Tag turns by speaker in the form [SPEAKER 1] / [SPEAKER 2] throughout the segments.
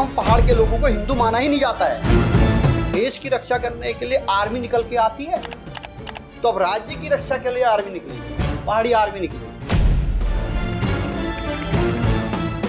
[SPEAKER 1] हम पहाड़ के लोगों को हिंदू माना ही नहीं जाता है। देश की रक्षा करने के लिए आर्मी निकल के आती है, तो अब राज्य की रक्षा के लिए आर्मी निकली, पहाड़ी आर्मी निकली।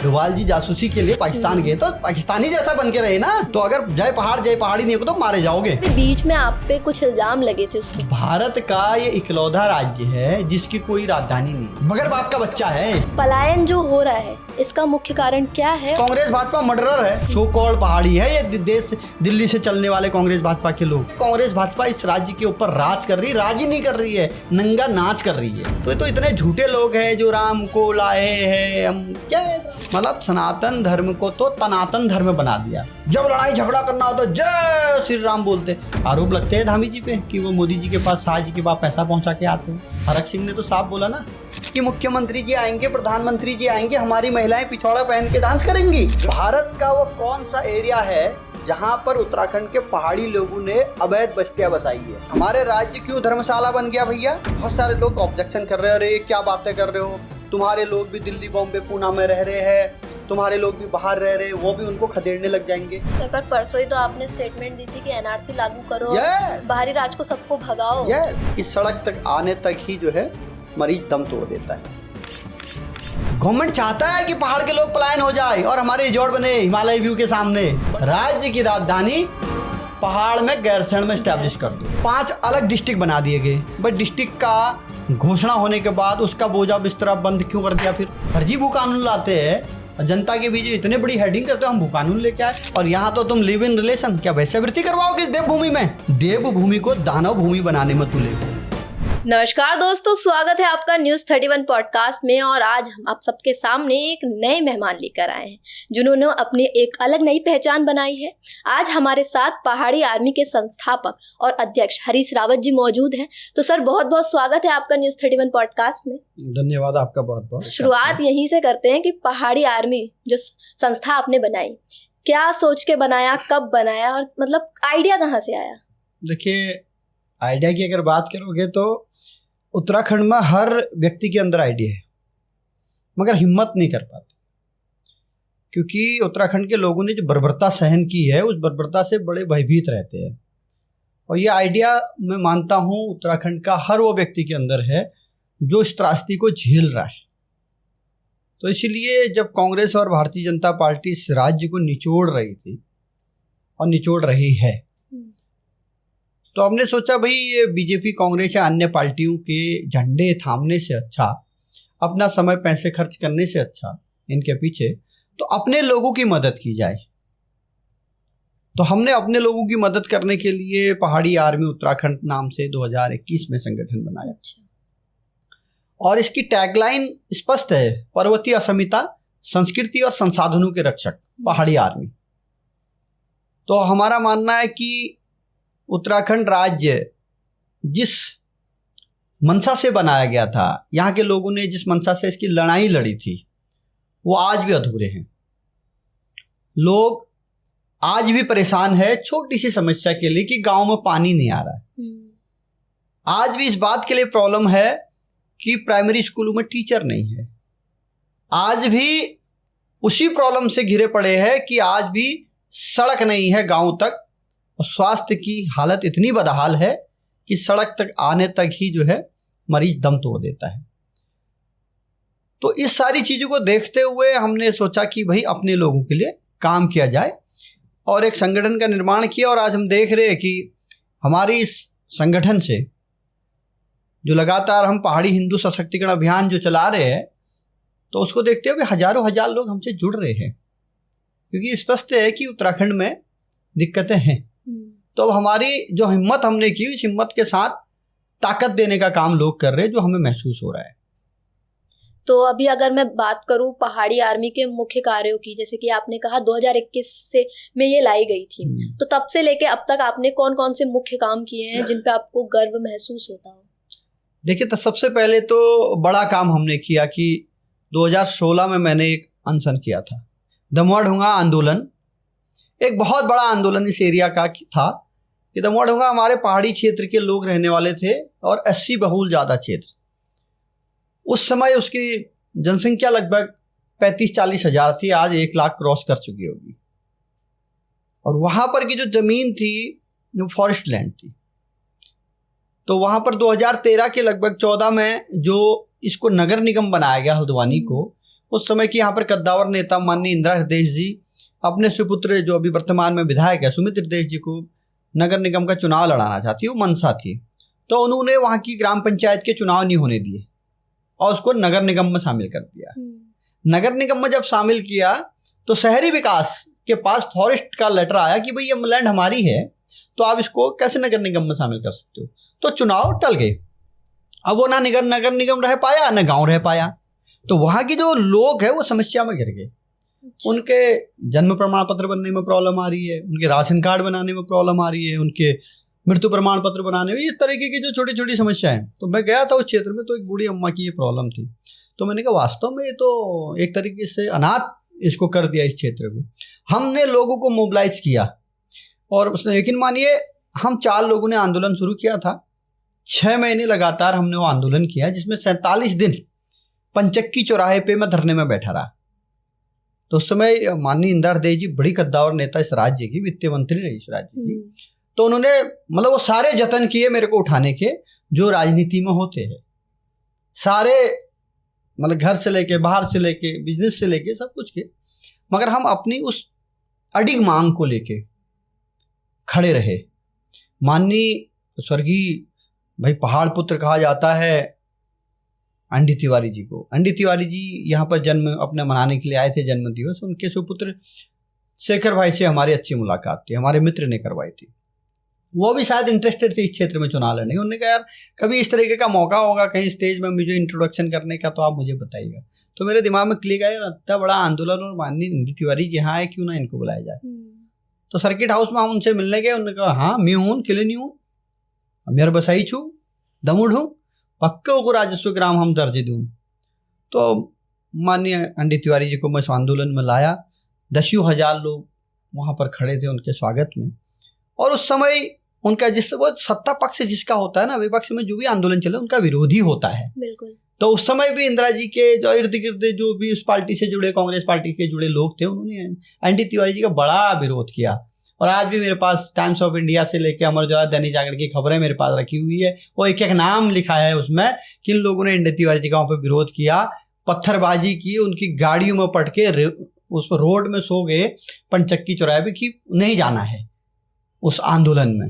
[SPEAKER 1] डोभाल जी जासूसी के लिए पाकिस्तान गए तो पाकिस्तानी जैसा बन के रहे ना, तो अगर जय पहाड़ जय पहाड़ी नहीं हो तो मारे जाओगे।
[SPEAKER 2] बीच में आप पे कुछ इल्जाम लगे थे उसमें।
[SPEAKER 1] भारत का ये इकलौता राज्य है जिसकी कोई राजधानी नहीं, मगर बाप का बच्चा है।
[SPEAKER 2] पलायन जो हो रहा है इसका मुख्य कारण क्या है?
[SPEAKER 1] कांग्रेस भाजपा मर्डरर है, सो कॉल्ड पहाड़ी है ये देश। दिल्ली से चलने वाले कांग्रेस भाजपा के लोग, कांग्रेस भाजपा इस राज्य के ऊपर राज कर रही, राज ही नहीं कर रही है, नंगा नाच कर रही है। तो इतने झूठे लोग हैं जो राम को लाए हैं, हम क्या मतलब सनातन धर्म को तो तनातन धर्म बना दिया। जब लड़ाई झगड़ा करना होता तो जय श्री राम बोलते। आरोप लगते हैं धामी जी पे कि वो मोदी जी के पास शाह जी के पास पैसा पहुंचा के आते हैं। हरक सिंह ने तो साफ बोला ना कि मुख्यमंत्री जी आएंगे, प्रधानमंत्री जी आएंगे, हमारी महिलाएं पिछौड़ा पहन के डांस करेंगी। भारत का वो कौन सा एरिया है जहां पर उत्तराखंड के पहाड़ी लोगों ने अवैध बस्तियां बसाई है? हमारे राज्य क्यों धर्मशाला बन गया भैया? बहुत सारे लोग ऑब्जेक्शन कर रहे हैं, अरे क्या बातें कर रहे हो, तुम्हारे लोग भी दिल्ली बॉम्बे पूना में रह रहे हैं, तुम्हारे लोग भी बाहर रह रहे हैं, वो भी उनको खदेड़ने लग जाएंगे।
[SPEAKER 2] सर पर परसों ही तो आपने स्टेटमेंट दी थी कि एनआरसी लागू करो, बाहरी राज्य को सबको भगाओ।
[SPEAKER 1] इस सड़क तक आने तक ही जो है मरीज दम तोड़ देता है। गवर्नमेंट चाहता है कि पहाड़ के लोग पलायन हो जाए और हमारे रिजॉर्ट बने हिमालय व्यू के सामने। राज्य की राजधानी पहाड़ में गैरसैंण में स्टैब्लिश कर दो। 5 अलग डिस्ट्रिक्ट बना दिए गए, बट डिस्ट्रिक्ट का घोषणा होने के बाद उसका बोझा बिस्तरा बंद क्यों कर दिया? फिर फर्जी भू कानून लाते हैं, जनता के बीच इतने बड़ी हेडिंग करते हो हम भू कानून लेके आए, और यहाँ तो तुम लिव इन रिलेशन क्या वैश्यावृत्ति करवाओगे देवभूमि में? देवभूमि को दानव भूमि बनाने में तुले।
[SPEAKER 2] नमस्कार दोस्तों, स्वागत है आपका न्यूज़ 31 पॉडकास्ट में। और आज हम आप सबके सामने एक नए मेहमान लेकर आए हैं जिन्होंने अपनी एक अलग नई पहचान बनाई है। आज हमारे साथ पहाड़ी आर्मी के संस्थापक और अध्यक्ष हरीश रावत जी मौजूद हैं। तो सर बहुत बहुत स्वागत है आपका न्यूज़ 31 पॉडकास्ट में।
[SPEAKER 1] धन्यवाद आपका बहुत बहुत।
[SPEAKER 2] शुरुआत यहीं से करते हैं कि पहाड़ी आर्मी जो संस्था आपने बनाई, क्या सोच के बनाया, कब बनाया, और मतलब आइडिया कहाँ से आया?
[SPEAKER 1] देखिए, आइडिया की अगर बात करोगे तो उत्तराखंड में हर व्यक्ति के अंदर आइडिया है, मगर हिम्मत नहीं कर पाते, क्योंकि उत्तराखंड के लोगों ने जो बर्बरता सहन की है उस बर्बरता से बड़े भयभीत रहते हैं। और ये आइडिया मैं मानता हूँ उत्तराखंड का हर वो व्यक्ति के अंदर है जो इस त्रासदी को झेल रहा है। तो इसीलिए जब कांग्रेस और भारतीय जनता पार्टी इस राज्य को निचोड़ रही थी और निचोड़ रही है, तो हमने सोचा भाई ये बीजेपी कांग्रेस या अन्य पार्टियों के झंडे थामने से अच्छा, अपना समय पैसे खर्च करने से अच्छा इनके पीछे तो अपने लोगों की मदद की जाए। तो हमने अपने लोगों की मदद करने के लिए पहाड़ी आर्मी उत्तराखंड नाम से 2021 में संगठन बनाया। और इसकी टैगलाइन स्पष्ट है, पर्वतीय अस्मिता, संस्कृति और संसाधनों के रक्षक पहाड़ी आर्मी। तो हमारा मानना है कि उत्तराखंड राज्य जिस मंशा से बनाया गया था, यहाँ के लोगों ने जिस मंशा से इसकी लड़ाई लड़ी थी, वो आज भी अधूरे हैं। लोग आज भी परेशान है छोटी सी समस्या के लिए कि गांव में पानी नहीं आ रहा है। आज भी इस बात के लिए प्रॉब्लम है कि प्राइमरी स्कूलों में टीचर नहीं है। आज भी उसी प्रॉब्लम से घिरे पड़े हैं कि आज भी सड़क नहीं है गांव तक, और स्वास्थ्य की हालत इतनी बदहाल है कि सड़क तक आने तक ही जो है मरीज दम तोड़ देता है। तो इस सारी चीज़ों को देखते हुए हमने सोचा कि भाई अपने लोगों के लिए काम किया जाए और एक संगठन का निर्माण किया। और आज हम देख रहे हैं कि हमारी इस संगठन से जो लगातार हम पहाड़ी हिंदू सशक्तिकरण अभियान जो चला रहे हैं, तो उसको देखते हुए हजारों हजार लोग हमसे जुड़ रहे हैं, क्योंकि स्पष्ट है कि उत्तराखंड में दिक्कतें हैं। तो अब हमारी जो हिम्मत हमने की, उस हिम्मत के साथ ताकत देने का काम लोग कर रहे हैं, जो हमें महसूस हो रहा है।
[SPEAKER 2] तो अभी अगर मैं बात करूं पहाड़ी आर्मी के मुख्य कार्यों की, जैसे कि आपने कहा 2021 से में ये लाई गई थी, तो तब से लेके अब तक आपने कौन कौन से मुख्य काम किए हैं जिन पे आपको गर्व महसूस होता हो?
[SPEAKER 1] देखिए, तो सबसे पहले तो बड़ा काम हमने किया कि 2016 में मैंने एक अनशन किया था। दमुआ ढुंगा आंदोलन एक बहुत बड़ा आंदोलन इस एरिया का था कि दमुआ ढुंगा हमारे पहाड़ी क्षेत्र के लोग रहने वाले थे और 80 बहुल ज़्यादा क्षेत्र। उस समय उसकी जनसंख्या लगभग 35-40 हज़ार थी, आज 1 लाख क्रॉस कर चुकी होगी। और वहाँ पर की जो ज़मीन थी वो फॉरेस्ट लैंड थी। तो वहाँ पर 2013 के लगभग 14 में जो इसको नगर निगम बनाया गया हल्द्वानी को, उस समय की यहाँ पर कद्दावर नेता माननीय इंदिरा हृदय जी अपने सुपुत्र जो अभी वर्तमान में विधायक है सुमित हृदय जी को नगर निगम का चुनाव लड़ाना चाहती, वो मनसा थी। तो उन्होंने वहाँ की ग्राम पंचायत के चुनाव नहीं होने दिए और उसको नगर निगम में शामिल कर दिया। नगर निगम में जब शामिल किया तो शहरी विकास के पास फॉरेस्ट का लेटर आया कि भाई ये लैंड हमारी है, तो आप इसको कैसे नगर निगम में शामिल कर सकते हो। तो चुनाव टल गए। अब वो ना नगर निगम रह पाया ना गांव रह पाया। तो वहाँ के जो लोग हैं वो समस्या में घिर गए। उनके जन्म प्रमाण पत्र बनने में प्रॉब्लम आ रही है, उनके राशन कार्ड बनाने में प्रॉब्लम आ रही है, उनके मृत्यु प्रमाण पत्र बनाने में, इस तरीके की जो छोटी छोटी समस्याएं। तो मैं गया था उस क्षेत्र में, तो एक बूढ़ी अम्मा की ये प्रॉब्लम थी। तो मैंने कहा वास्तव में ये तो एक तरीके से अनाथ इसको कर दिया इस क्षेत्र को। हमने लोगों को मोबिलाइज किया और उसने, यकीन मानिए, हम 4 लोगों ने आंदोलन शुरू किया था। 6 महीने लगातार हमने वो आंदोलन किया, जिसमें 47 दिन पंचक्की चौराहे पे मैं धरने में बैठा रहा। तो उस समय माननीय इंदिरा हृदय जी बड़ी कद्दावर नेता इस राज्य की, वित्त मंत्री रही इस राज्य की। तो उन्होंने मतलब वो सारे जतन किए मेरे को उठाने के जो राजनीति में होते हैं, सारे मतलब घर से लेके, बाहर से लेके, बिजनेस से लेके, सब कुछ के। मगर हम अपनी उस अडिग मांग को लेके खड़े रहे। माननीय स्वर्गीय भाई पहाड़ पुत्र कहा जाता है एनडी तिवारी जी को। एनडी तिवारी जी यहाँ पर जन्म अपने मनाने के लिए आए थे, जन्म दिवस। उनके सुपुत्र शेखर भाई से हमारी अच्छी मुलाकात थी, हमारे मित्र ने करवाई थी। वो भी शायद इंटरेस्टेड थे इस क्षेत्र में चुनाव लड़ने। उन्होंने कहा यार कभी इस तरीके का मौका होगा कहीं स्टेज में मुझे इंट्रोडक्शन करने का, तो आप मुझे बताइएगा। तो मेरे दिमाग में क्लिक आया, इतना बड़ा आंदोलन और माननीय एनडी तिवारी जी यहाँ आए, क्यों ना इनको बुलाया जाए। तो सर्किट हाउस में हम उनसे मिलने गए। उन्होंने कहा हाँ मैं हूँ, किले नहीं हूँ, मेरे बसाई छू दमुड़ हूँ, पक्के को राजस्व ग्राम हम दर्जे दूँ। तो माननीय एनडी तिवारी जी को मैं इस आंदोलन में लाया। 10,000 लोग वहाँ पर खड़े थे उनके स्वागत में। और उस समय उनका जिस वो सत्ता पक्ष जिसका होता है ना, विपक्ष में जो भी आंदोलन चले उनका विरोधी होता है।
[SPEAKER 2] बिल्कुल।
[SPEAKER 1] तो उस समय भी इंदिरा जी के जो इर्द गिर्द जो भी उस पार्टी से जुड़े, कांग्रेस पार्टी के जुड़े लोग थे, उन्होंने एनडी तिवारी जी का बड़ा विरोध किया। और आज भी मेरे पास टाइम्स ऑफ इंडिया से लेकर अमर उजाला, दैनिक जागरण की खबरें मेरे पास रखी हुई है। वो एक एक नाम लिखा है उसमें किन लोगों ने एनडी तिवारी जी का वहाँ पर विरोध किया, पत्थरबाजी की, उनकी गाड़ियों में पट के उस पर रोड में सो गए पंचक्की चौराहे पे कि नहीं जाना है उस आंदोलन में।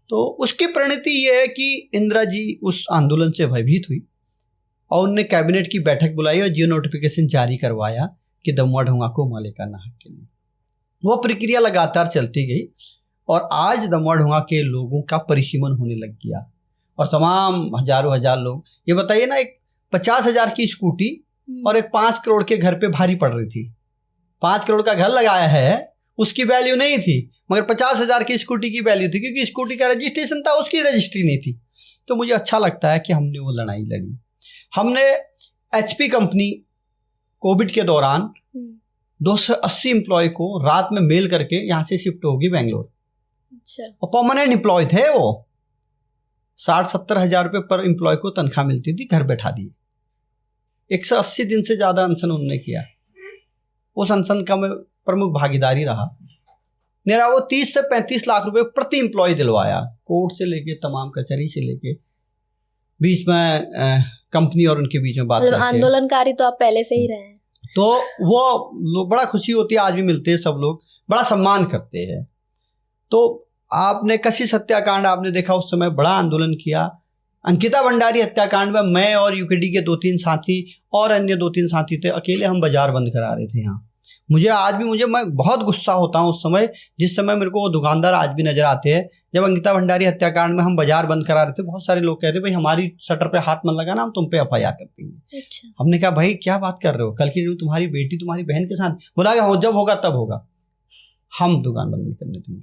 [SPEAKER 1] तो उसकी परिणति ये है कि इंदिरा जी उस आंदोलन से भयभीत हुई और उनने कैबिनेट की बैठक बुलाई और जियो नोटिफिकेशन जारी करवाया कि दमुआ ढोंगा को मालिकाना हक के लिए। वो प्रक्रिया लगातार चलती गई और आज दमुआ ढोंगा के लोगों का परिसीमन होने लग गया और तमाम हजारों हजार लोग, ये बताइए ना, एक 50,000 की स्कूटी और एक 5 करोड़ के घर पे भारी पड़ रही थी। 5 करोड़ का घर लगाया है, उसकी वैल्यू नहीं थी, मगर 50,000 की स्कूटी की वैल्यू थी, क्योंकि स्कूटी का रजिस्ट्रेशन था, उसकी रजिस्ट्री नहीं थी। तो मुझे अच्छा लगता है कि हमने वो लड़ाई लड़ी। हमने HP कंपनी कोविड के दौरान 280 एम्प्लॉय को रात में मेल करके यहाँ से शिफ्ट होगी बेंगलोर।
[SPEAKER 2] अच्छा।
[SPEAKER 1] और परमानेंट एम्प्लॉय थे वो, 60-70 हजार रुपये पर एम्प्लॉय को तनख्वाह मिलती थी, घर बैठा दिए। 180 दिन से ज़्यादा अनशन उन्होंने किया। उस अनशन का मैं प्रमुख भागीदारी रहा। मेरा वो 30 से 35 लाख रुपए प्रति एम्प्लॉय दिलवाया, कोर्ट से लेके तमाम कचहरी से लेके, बीच में कंपनी और उनके बीच में बात करके।
[SPEAKER 2] आंदोलनकारी तो आप पहले से ही रहे हैं।
[SPEAKER 1] तो वो बड़ा खुशी होती है, आज भी मिलते हैं सब लोग, बड़ा सम्मान करते हैं। तो आपने कशिश हत्याकांड आपने देखा, उस समय बड़ा आंदोलन किया। अंकिता भंडारी हत्याकांड में मैं और यूकेडी के 2-3 साथी और अन्य 2-3 साथी थे, अकेले हम बाजार बंद करा रहे थे यहाँ। मैं बहुत गुस्सा होता हूँ उस समय, जिस समय मेरे को वो दुकानदार आज भी नजर आते हैं। जब अंकिता भंडारी हत्याकांड में हम बाजार बंद करा रहे थे, बहुत सारे लोग कहते भाई हमारी शटर पे हाथ मत लगाना, हम तुम पे FIR कर देंगे।
[SPEAKER 2] अच्छा। हमने
[SPEAKER 1] कहा भाई क्या बात कर रहे हो, कल की तुम्हारी बेटी तुम्हारी बहन के साथ, बोला जब होगा तब होगा, हम दुकान बंद नहीं करने देंगे।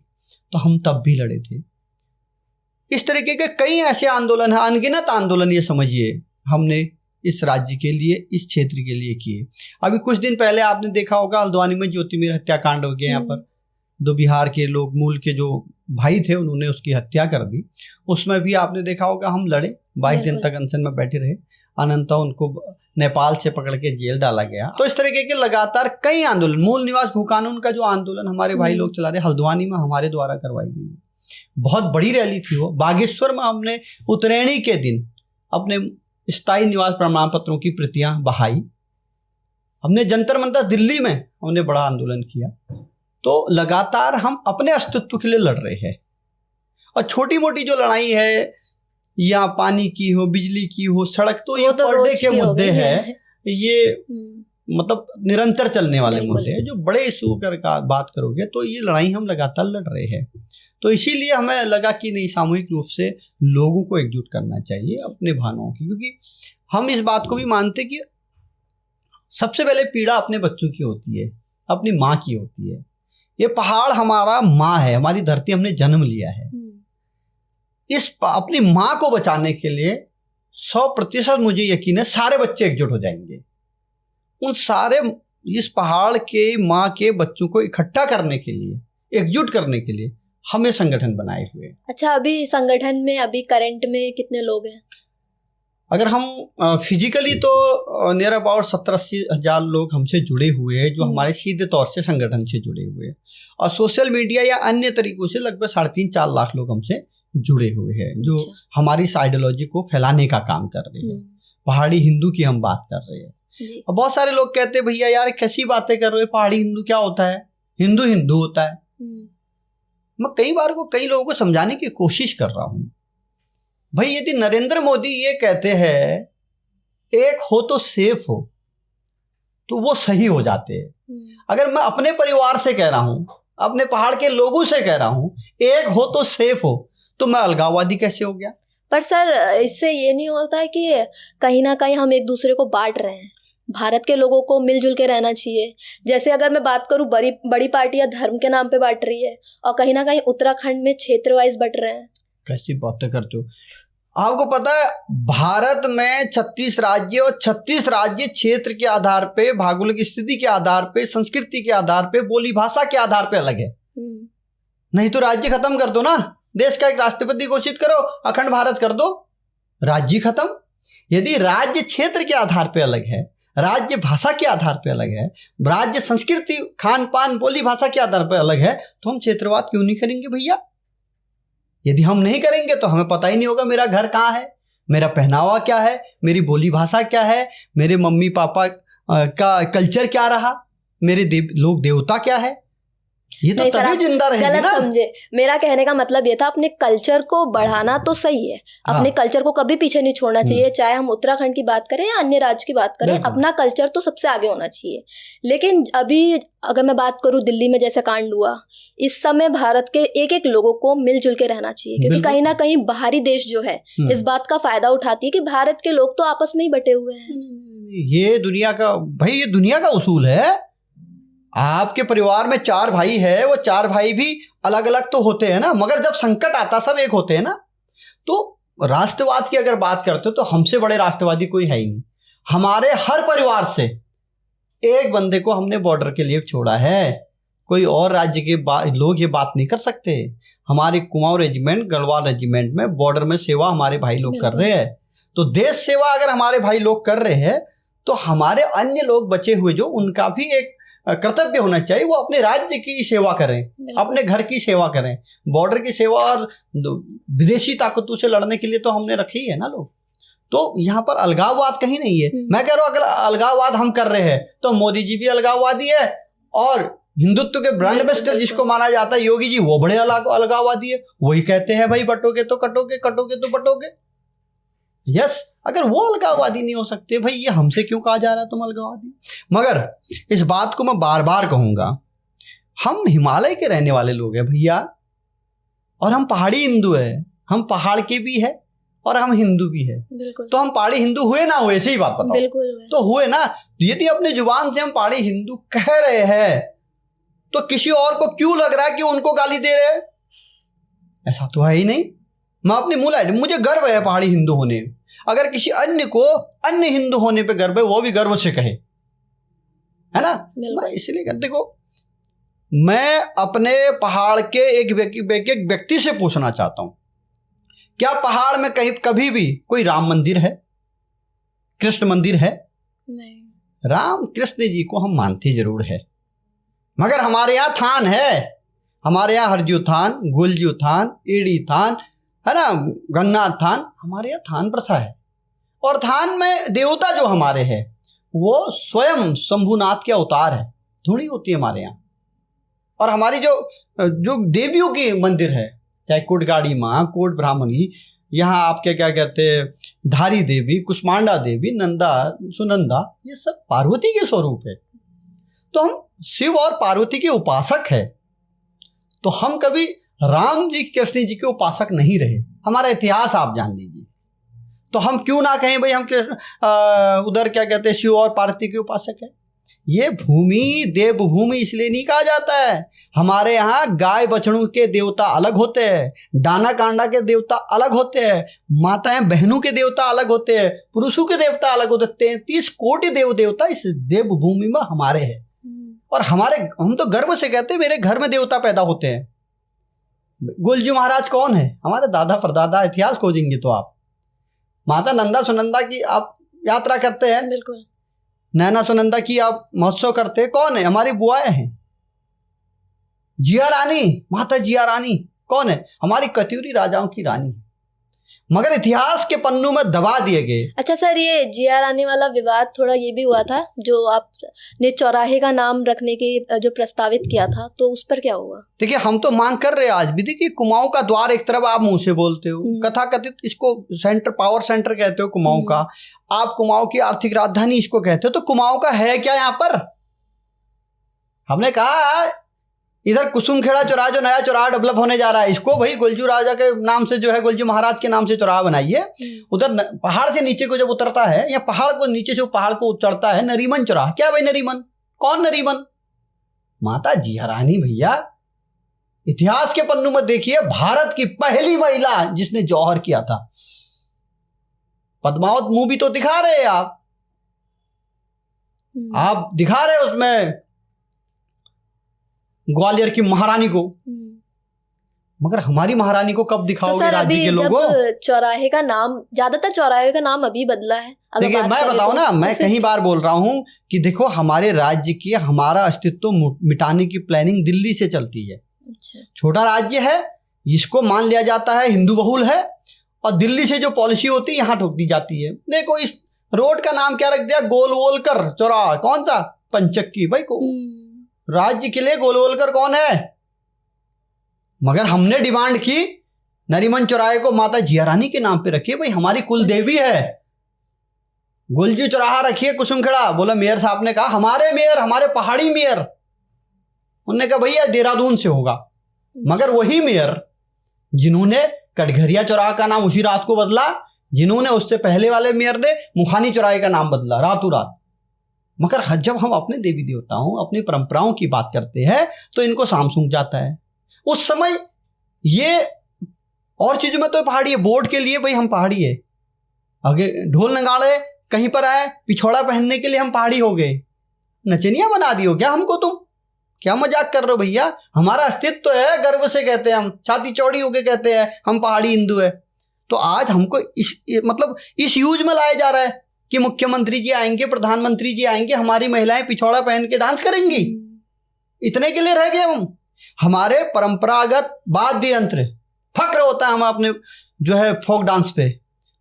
[SPEAKER 1] तो हम तब भी लड़े थे। इस तरीके के कई ऐसे आंदोलन है, अनगिनत आंदोलन ये समझिए हमने इस राज्य के लिए, इस क्षेत्र के लिए किए। अभी कुछ दिन पहले आपने देखा होगा हल्द्वानी में ज्योतिर्मय हत्याकांड हो गया। यहाँ पर 2 बिहार के लोग, मूल के जो भाई थे, उन्होंने उसकी हत्या कर दी। उसमें भी आपने देखा होगा हम लड़े, 22 दिन तक अनशन में बैठे रहे। अनंत उनको नेपाल से पकड़ के जेल डाला गया। तो इस तरीके के लगातार कई आंदोलन, मूल निवास भू कानून का जो आंदोलन हमारे भाई लोग चला रहे, हल्द्वानी में हमारे द्वारा करवाई गई, बहुत बड़ी रैली थी वो। बागेश्वर में हमने उत्तरायणी के दिन अपने स्थायी निवास प्रमाण पत्रों की प्रतियां बहाई। हमने जंतर मंतर दिल्ली में हमने बड़ा आंदोलन किया। तो लगातार हम अपने अस्तित्व के लिए लड़ रहे हैं। और छोटी मोटी जो लड़ाई है, या पानी की हो, बिजली की हो, सड़क, तो ये पर डे के मुद्दे हैं, ये मतलब निरंतर चलने वाले मुद्दे हैं। जो बड़े इशू कर का बात करोगे तो ये लड़ाई हम लगातार लड़ रहे हैं। तो इसीलिए हमें लगा कि नहीं, सामूहिक रूप से लोगों को एकजुट करना चाहिए अपने भावनाओं की, क्योंकि हम इस बात को भी मानते कि सबसे पहले पीड़ा अपने बच्चों की होती है, अपनी माँ की होती है। ये पहाड़ हमारा माँ है, हमारी धरती, हमने जन्म लिया है। इस अपनी माँ को बचाने के लिए 100% मुझे यकीन है सारे बच्चे एकजुट हो जाएंगे। उन सारे इस पहाड़ के माँ के बच्चों को इकट्ठा करने के लिए, एकजुट करने के लिए हमें संगठन बनाए हुए।
[SPEAKER 2] अच्छा, अभी संगठन में अभी करंट में कितने लोग हैं?
[SPEAKER 1] अगर हम फिजिकली तो नियर अबाउट 70-80 हज़ार लोग हमसे जुड़े हुए हैं, जो हमारे सीधे तौर से संगठन से जुड़े हुए हैं। और सोशल मीडिया या अन्य तरीकों से लगभग 3.5-4 लाख लोग हमसे जुड़े हुए हैं, जो हमारी इस आइडियोलॉजी को फैलाने का काम कर रहे हैं। पहाड़ी हिंदू की हम बात कर रहे हैं। और बहुत सारे लोग कहते हैं भैया यार कैसी बातें कर रहे हो, पहाड़ी हिंदू क्या होता है, हिंदू हिंदू होता है। मैं कई लोगों को समझाने की कोशिश कर रहा हूं, भाई यदि नरेंद्र मोदी ये कहते हैं एक हो तो सेफ हो, तो वो सही हो जाते हैं। अगर मैं अपने परिवार से कह रहा हूं, अपने पहाड़ के लोगों से कह रहा हूं एक हो तो सेफ हो, तो मैं अलगाववादी कैसे हो गया?
[SPEAKER 2] पर सर, इससे ये नहीं होता है कि कहीं ना कहीं हम एक दूसरे को बांट रहे हैं? भारत के लोगों को मिलजुल के रहना चाहिए। जैसे अगर मैं बात करूं, बड़ी पार्टियां धर्म के नाम पे बांट रही है, और कहीं ना कहीं उत्तराखंड में क्षेत्र वाइज बट रहे हैं।
[SPEAKER 1] कैसी बातें करते हो? आपको पता है भारत में 36 राज्य, और 36 राज्य क्षेत्र के आधार पे, भौगोलिक स्थिति के आधार पे, संस्कृति के आधार पे, बोली भाषा के आधार पे अलग है। नहीं तो राज्य खत्म कर दो ना, देश का एक राष्ट्रपति घोषित करो, अखंड भारत कर दो, राज्य खत्म। यदि राज्य क्षेत्र के आधार पे अलग है, राज्य भाषा के आधार पे अलग है, राज्य संस्कृति, खान पान, बोली भाषा के आधार पे अलग है, तो हम क्षेत्रवाद क्यों नहीं करेंगे भैया? यदि हम नहीं करेंगे तो हमें पता ही नहीं होगा मेरा घर कहाँ है, मेरा पहनावा क्या है, मेरी बोली भाषा क्या है, मेरे मम्मी पापा का कल्चर क्या रहा, मेरे लोग देवता क्या है। ये तो तभी जिंदा रहेगी ना।
[SPEAKER 2] गलत समझे, मेरा कहने का मतलब ये था, अपने कल्चर को बढ़ाना तो सही है, अपने कल्चर को कभी पीछे नहीं छोड़ना चाहिए। चाहे हम उत्तराखंड की बात करें या अन्य राज्य की बात करें, अपना कल्चर तो सबसे आगे होना चाहिए। लेकिन अभी अगर मैं बात करूं, दिल्ली में जैसे कांड हुआ, इस समय भारत के एक एक लोगों को मिलजुल के रहना चाहिए, क्योंकि कहीं ना कहीं बाहरी देश जो है इस बात का फायदा उठाती है कि भारत के लोग तो आपस में ही बटे हुए हैं।
[SPEAKER 1] ये दुनिया का भाई, ये दुनिया का उसूल है। आपके परिवार में 4 भाई है, वो 4 भाई भी अलग अलग तो होते हैं ना, मगर जब संकट आता सब एक होते हैं ना। तो राष्ट्रवाद की अगर बात करते हो तो हमसे बड़े राष्ट्रवादी कोई है ही नहीं। हमारे हर परिवार से एक बंदे को हमने बॉर्डर के लिए छोड़ा है, कोई और राज्य के लोग ये बात नहीं कर सकते। हमारी कुमाऊं रेजिमेंट, गढ़वाल रेजिमेंट में बॉर्डर में सेवा हमारे भाई लोग कर रहे हैं। तो देश सेवा अगर हमारे भाई लोग कर रहे हैं, तो हमारे अन्य लोग बचे हुए जो, उनका भी एक कर्तव्य होना चाहिए, वो अपने राज्य की सेवा करें, अपने घर की सेवा करें। बॉर्डर की सेवा और विदेशी ताकतों से लड़ने के लिए तो हमने रखी है ना लोग। तो यहाँ पर अलगाववाद कहीं नहीं है। मैं कह रहा हूँ अगर अलगाववाद हम कर रहे हैं तो मोदी जी भी अलगाववादी है, और हिंदुत्व के ब्रांड एम्बेसडर जिसको माना जाता है योगी जी, वो बड़े अलगाववादी है। वही कहते हैं भाई बटोगे तो कटोगे, कटोगे तो बटोगे। यस, अगर वो अलगाववादी नहीं हो सकते भाई, ये हमसे क्यों कहा जा रहा है तुम अलगाववादी? मगर इस बात को मैं बार बार कहूंगा, हम हिमालय के रहने वाले लोग हैं भैया, और हम पहाड़ी हिंदू है। हम पहाड़ के भी है और हम हिंदू भी है। तो हम पहाड़ी हिंदू हुए ना हुए, ऐसी ही बात बताओ। तो हुए ना। यदि अपने जुबान से हम पहाड़ी हिंदू कह रहे हैं, तो किसी और को क्यों लग रहा है कि उनको गाली दे रहे हैं? ऐसा तो है ही नहीं। मैं अपने मूल आइडिया, मुझे गर्व है पहाड़ी हिंदू होने। अगर किसी अन्य को अन्य हिंदू होने पे गर्व है, वो भी गर्व से कहे, है ना। मैं इसलिए देखो, मैं अपने पहाड़ के एक व्यक्ति से पूछना चाहता हूं, क्या पहाड़ में कहीं कभी भी कोई राम मंदिर है? कृष्ण मंदिर है?
[SPEAKER 2] नहीं।
[SPEAKER 1] राम कृष्ण जी को हम मानते जरूर है, मगर हमारे यहाँ थान है। हमारे यहाँ हरजू थान, गुलजू थान, ईड़ी थान है ना, गंगनाथ थान, हमारे यहाँ थान प्रथा है। और थान में देवता जो हमारे हैं वो स्वयं शंभुनाथ के अवतार है, धुनी होती है हमारे यहाँ। और हमारी जो देवियों की मंदिर है, चाहे कोटगाड़ी माँ, कोट ब्राह्मणी, यहाँ आपके क्या कहते हैं, धारी देवी, कुष्मांडा देवी, नंदा, सुनंदा, ये सब पार्वती के स्वरूप है। तो हम शिव और पार्वती के उपासक है। तो हम कभी राम जी, कृष्ण जी के उपासक नहीं रहे। हमारा इतिहास आप जान लीजिए। तो हम क्यों ना कहें भाई हम उधर क्या कहते हैं, शिव और पार्वती के उपासक है। ये भूमि देवभूमि इसलिए नहीं कहा जाता है। हमारे यहाँ गाय बछड़ों के देवता अलग होते हैं, डाना कांडा के देवता अलग होते हैं, माताएं बहनों के देवता अलग होते हैं, पुरुषों के देवता अलग होते हैं। 33 कोटि देव देवता इस देवभूमि में हमारे हैं। और हम तो गर्व से कहते हैं मेरे घर में देवता पैदा होते हैं। गुलजू महाराज कौन है? हमारे दादा परदादा। इतिहास खोजेंगे तो आप माता नंदा सुनंदा की आप यात्रा करते हैं,
[SPEAKER 2] बिल्कुल।
[SPEAKER 1] नैना सुनंदा की आप महोत्सव करते हैं, कौन है? हमारी बुआएं हैं। जिया रानी, माता जिया रानी कौन है? हमारी कत्यूरी राजाओं की रानी है, मगर इतिहास के पन्नों में दबा दिए गए।
[SPEAKER 2] अच्छा सर, ये जिया रानी वाला विवाद थोड़ा ये भी हुआ था, जो आपने चौराहे का नाम रखने की जो प्रस्तावित किया था, तो उस पर क्या हुआ?
[SPEAKER 1] देखिए, हम तो मांग कर रहे हैं आज भी। देखिए, कुमाऊं का द्वार एक तरफ आप मुंह से बोलते हो, कथा कथित इसको सेंटर, पावर सेंटर कहते हो कुमाऊं का। आप कुमाऊं की आर्थिक राजधानी इसको कहते हो। तो कुमाऊं का है क्या यहाँ पर? हमने कहा इधर कुसुमखेड़ा चौराहा, जो नया चौराहा डेवलप होने जा रहा है, इसको भाई गुलजू राजा के नाम से, जो है गुलजू महाराज के नाम से चौराहा बनाइए। उधर पहाड़ से नीचे को जब उतरता है, या पहाड़ को नीचे से पहाड़ को चढ़ता है, नरीमन चौराहा। क्या भाई नरीमन? कौन नरीमन? माता जिया रानी भैया। इतिहास के पन्नों में देखिए, भारत की पहली महिला जिसने जौहर किया था। पद्मावत मूवी तो दिखा रहे हैं आप दिखा रहे हैं उसमें ग्वालियर की महारानी को, मगर हमारी महारानी को कब दिखाओगे? तो राज्य के लोगों,
[SPEAKER 2] चौराहे का नाम, ज्यादातर चौराहे का नाम अभी बदला है।
[SPEAKER 1] देखिए, मैं बताऊं ना, मैं कई बार बोल रहा हूं कि देखो, हमारे राज्य की, हमारा अस्तित्व मिटाने की प्लानिंग दिल्ली से चलती है। अच्छा। छोटा राज्य है, इसको मान लिया जाता है हिंदू बहुल है, और दिल्ली से जो पॉलिसी होती है यहाँ ठोक दी जाती है। देखो, इस रोड का नाम क्या रख दिया? गोलवोलकर चौराहा। कौन सा? पंचक्की। भाई को राज्य के लिए गोलवोलकर कौन है? मगर हमने डिमांड की नरीमन चौराहे को माता जिया रानी के नाम पे रखिए। भाई हमारी कुल देवी है। गुलजू चौराहा रखिए कुसुमखेड़ा। बोला मेयर साहब ने कहा हमारे मेयर, हमारे पहाड़ी मेयर। उन्होंने कहा भैया देहरादून से होगा। मगर वही मेयर जिन्होंने कटघरिया चौराहा का नाम उसी रात को बदला, जिन्होंने उससे पहले वाले मेयर ने मुखानी चौराहे का नाम बदला रातों रात। मगर जब हम अपने देवी देवताओं, अपनी परंपराओं की बात करते हैं तो इनको साम सूंघ जाता है। उस समय ये और चीजों में तो पहाड़ी है, बोर्ड के लिए भाई हम पहाड़ी है। आगे ढोल नगाड़े कहीं पर आए, पिछोड़ा पहनने के लिए हम पहाड़ी हो गए। नचनिया बना दियो क्या हमको? तुम क्या मजाक कर रहे हो भैया? हमारा अस्तित्व तो है, गर्व से कहते हैं हम, छाती चौड़ी होके कहते हैं हम पहाड़ी हिंदू है। तो आज हमको इस यूज में लाया जा रहा है कि मुख्यमंत्री जी आएंगे, प्रधानमंत्री जी आएंगे, हमारी महिलाएं पिछौड़ा पहन के डांस करेंगी। इतने के लिए रह गए हम। हमारे परंपरागत वाद्य यंत्र, फक्र होता है हम अपने जो है फोक डांस पे,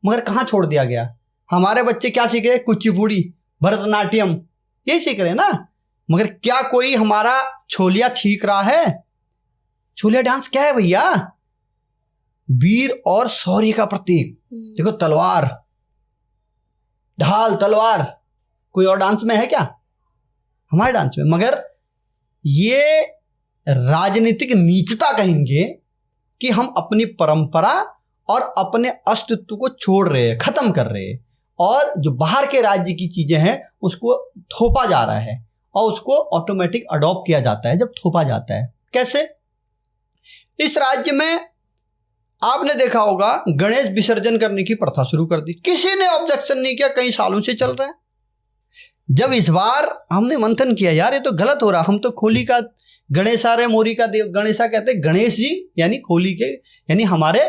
[SPEAKER 1] मगर कहाँ छोड़ दिया गया? हमारे बच्चे क्या सीख रहे? कुचिपुड़ी, भरतनाट्यम, यही सीख रहे हैं ना। मगर क्या कोई हमारा छोलिया सीख रहा है? छोलिया डांस क्या है भैया? वीर और शौर्य का प्रतीक। देखो तलवार, ढाल, तलवार, कोई और डांस में है क्या? हमारे डांस में। मगर ये राजनीतिक नीचता कहेंगे कि हम अपनी परंपरा और अपने अस्तित्व को छोड़ रहे हैं, खत्म कर रहे हैं, और जो बाहर के राज्य की चीजें हैं उसको थोपा जा रहा है और उसको ऑटोमेटिक अडॉप्ट किया जाता है। जब थोपा जाता है कैसे? इस राज्य में आपने देखा होगा गणेश विसर्जन करने की प्रथा शुरू कर दी, किसी ने ऑब्जेक्शन नहीं किया, कई सालों से चल रहा है। जब इस बार हमने मंथन किया, यार ये तो गलत हो रहा, हम तो खोली का गणेशा रे मोरी का देव गणेशा कहते, गणेश जी यानी खोली के, यानी हमारे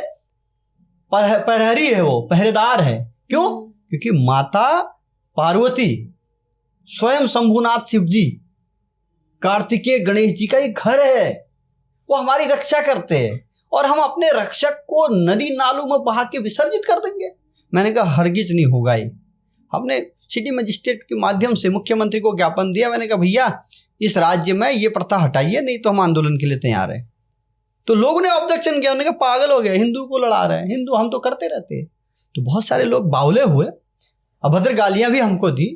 [SPEAKER 1] प्रहरी है, वो पहरेदार है। क्यों? क्योंकि माता पार्वती, स्वयं शंभुनाथ शिव जी, कार्तिकेय गणेश जी का ये घर है। वो हमारी रक्षा करते हैं और हम अपने रक्षक को नदी नालों में बहा के विसर्जित कर देंगे? मैंने कहा हरगिज नहीं होगा ये। हमने सिटी मजिस्ट्रेट के माध्यम से मुख्यमंत्री को ज्ञापन दिया। मैंने कहा भैया इस राज्य में ये प्रथा हटाइए, नहीं तो हम आंदोलन के लिए तैयार हैं। तो लोगों ने ऑब्जेक्शन किया, उन्होंने कहा पागल हो गए, हिंदू को लड़ा रहे हैं, हिंदू हम तो करते रहते हैं। तो बहुत सारे लोग बावले हुए, अभद्र गालियां भी हमको दी।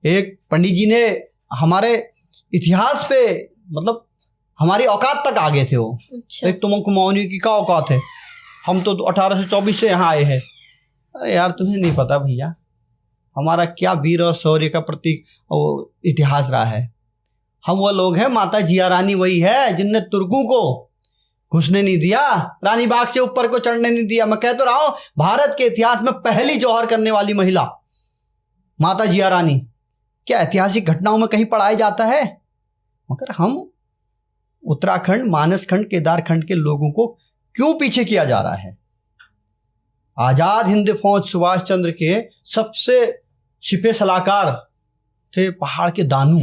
[SPEAKER 1] एक पंडित जी ने हमारे इतिहास पे मतलब हमारी औकात तक आ गए थे वो।
[SPEAKER 2] अच्छा।
[SPEAKER 1] एक तुमको मौनी की क्या औकात है, हम तो 1824 से यहाँ आए हैं। अरे यार तुम्हें नहीं पता भैया हमारा क्या वीर और शौर्य का प्रतीक इतिहास रहा है। हम वो लोग हैं, माता जिया रानी वही है जिनने तुर्कों को घुसने नहीं दिया, रानी बाग से ऊपर को चढ़ने नहीं दिया। मैं कह तो रहा हूं भारत के इतिहास में पहली जौहर करने वाली महिला माता जिया रानी। क्या ऐतिहासिक घटनाओं में कहीं पढ़ाया जाता है? मगर हम उत्तराखंड, मानसखंड, केदारखंड के लोगों को क्यों पीछे किया जा रहा है? आजाद हिंद फौज सुभाष चंद्र के सबसे सिपह सलाहकार थे पहाड़ के दानू।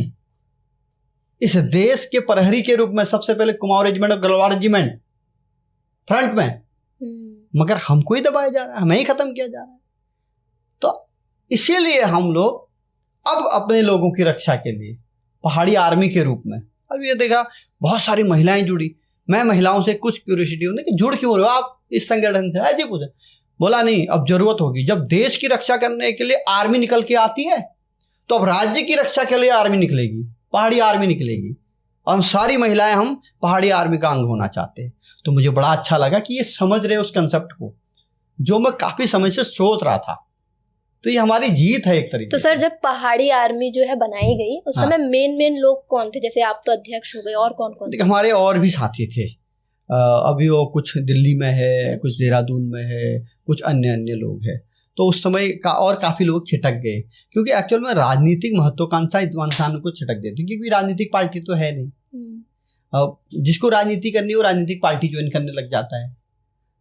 [SPEAKER 1] इस देश के प्रहरी के रूप में सबसे पहले कुमाऊं रेजिमेंट और गढ़वाल रेजिमेंट फ्रंट में, मगर हमको ही दबाया जा रहा है, हमें ही खत्म किया जा रहा है। तो इसीलिए हम लोग अब अपने लोगों की रक्षा के लिए पहाड़ी आर्मी के रूप में, अब ये देखा बहुत सारी महिलाएं जुड़ी। मैं महिलाओं से कुछ क्यूरियोसिटी होने कि जुड़ क्यों रहे हो आप इस संगठन से, ऐसे पूछा। बोला नहीं अब जरूरत होगी, जब देश की रक्षा करने के लिए आर्मी निकल के आती है तो अब राज्य की रक्षा के लिए आर्मी निकलेगी, पहाड़ी आर्मी निकलेगी। और हम सारी महिलाएं हम पहाड़ी आर्मी का अंग होना चाहते हैं। तो मुझे बड़ा अच्छा लगा कि ये समझ रहे उस कंसेप्ट को जो मैं काफी समय से सोच रहा था। तो ये हमारी जीत है एक तरीके।
[SPEAKER 2] तो सर जब पहाड़ी आर्मी जो है बनाई गई उस समय मेन लोग कौन थे? जैसे आप तो अध्यक्ष हो गए, और कौन कौन थे?
[SPEAKER 1] हमारे और भी साथी थे। अभी वो कुछ दिल्ली में है, कुछ देहरादून में है, कुछ अन्य लोग हैं। तो उस समय का और काफ़ी लोग छिटक गए, क्योंकि एक्चुअल में राजनीतिक महत्वाकांक्षा इंसान को छिटक देती, क्योंकि राजनीतिक पार्टी तो है नहीं। जिसको राजनीति करनी है वो राजनीतिक पार्टी ज्वाइन करने लग जाता है।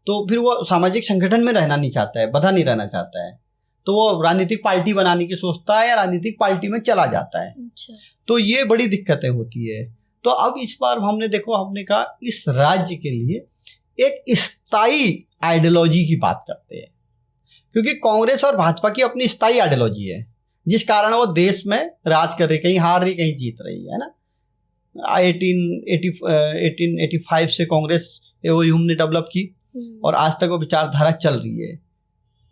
[SPEAKER 1] तो फिर वो सामाजिक संगठन में रहना नहीं चाहता है, बधा नहीं रहना चाहता है, तो वो राजनीतिक पार्टी बनाने की सोचता है या राजनीतिक पार्टी में चला जाता है।
[SPEAKER 2] अच्छा।
[SPEAKER 1] तो ये बड़ी दिक्कतें होती है। तो अब इस बार हमने कहा इस राज्य के लिए एक स्थायी आइडियोलॉजी की बात करते हैं, क्योंकि कांग्रेस और भाजपा की अपनी स्थायी आइडियोलॉजी है जिस कारण वो देश में राज कर रही, कहीं हार रही कहीं जीत रही है ना। 1885 से कांग्रेस हमने डेवलप की और आज तक वो विचारधारा चल रही है।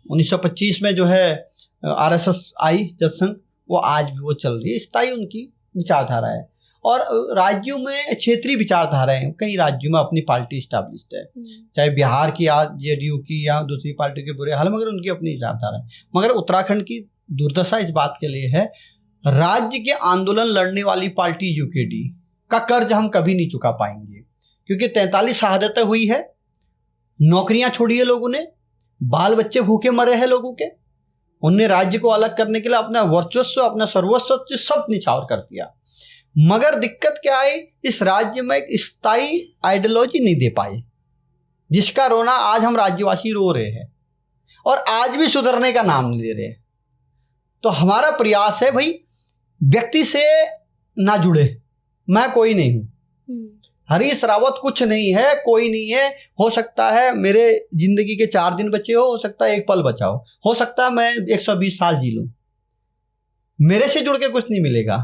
[SPEAKER 1] 1925 में जो है आरएसएस आई जनसंघ, वो आज भी वो चल रही है, स्थायी उनकी विचारधारा है। और राज्यों में क्षेत्रीय विचारधाराएं हैं, कई राज्यों में अपनी पार्टी स्टैब्लिश्ड है, चाहे बिहार की या जेडीयू की या दूसरी पार्टी के बुरे हाल, मगर उनकी अपनी विचारधारा है। मगर उत्तराखंड की दुर्दशा इस बात के लिए है, राज्य के आंदोलन लड़ने वाली पार्टी यूकेडी का कर्ज हम कभी नहीं चुका पाएंगे, क्योंकि 43 शहादतें हुई है, नौकरियां छोड़ी है लोगों ने, बाल बच्चे भूखे मरे हैं लोगों के। उनने राज्य को अलग करने के लिए अपना वर्चस्व, अपना सर्वस्व सब निछावर कर दिया। मगर दिक्कत क्या है, इस राज्य में एक स्थायी आइडियोलॉजी नहीं दे पाए, जिसका रोना आज हम राज्यवासी रो रहे हैं और आज भी सुधरने का नाम नहीं ले रहे। तो हमारा प्रयास है भाई व्यक्ति से ना जुड़े, मैं कोई नहीं हूं, हरीश रावत कुछ नहीं है, कोई नहीं है। हो सकता है मेरे जिंदगी के 4 दिन बचे हो सकता है 1 पल बचा हो सकता है मैं 120 साल जी लूं। मेरे से जुड़ के कुछ नहीं मिलेगा।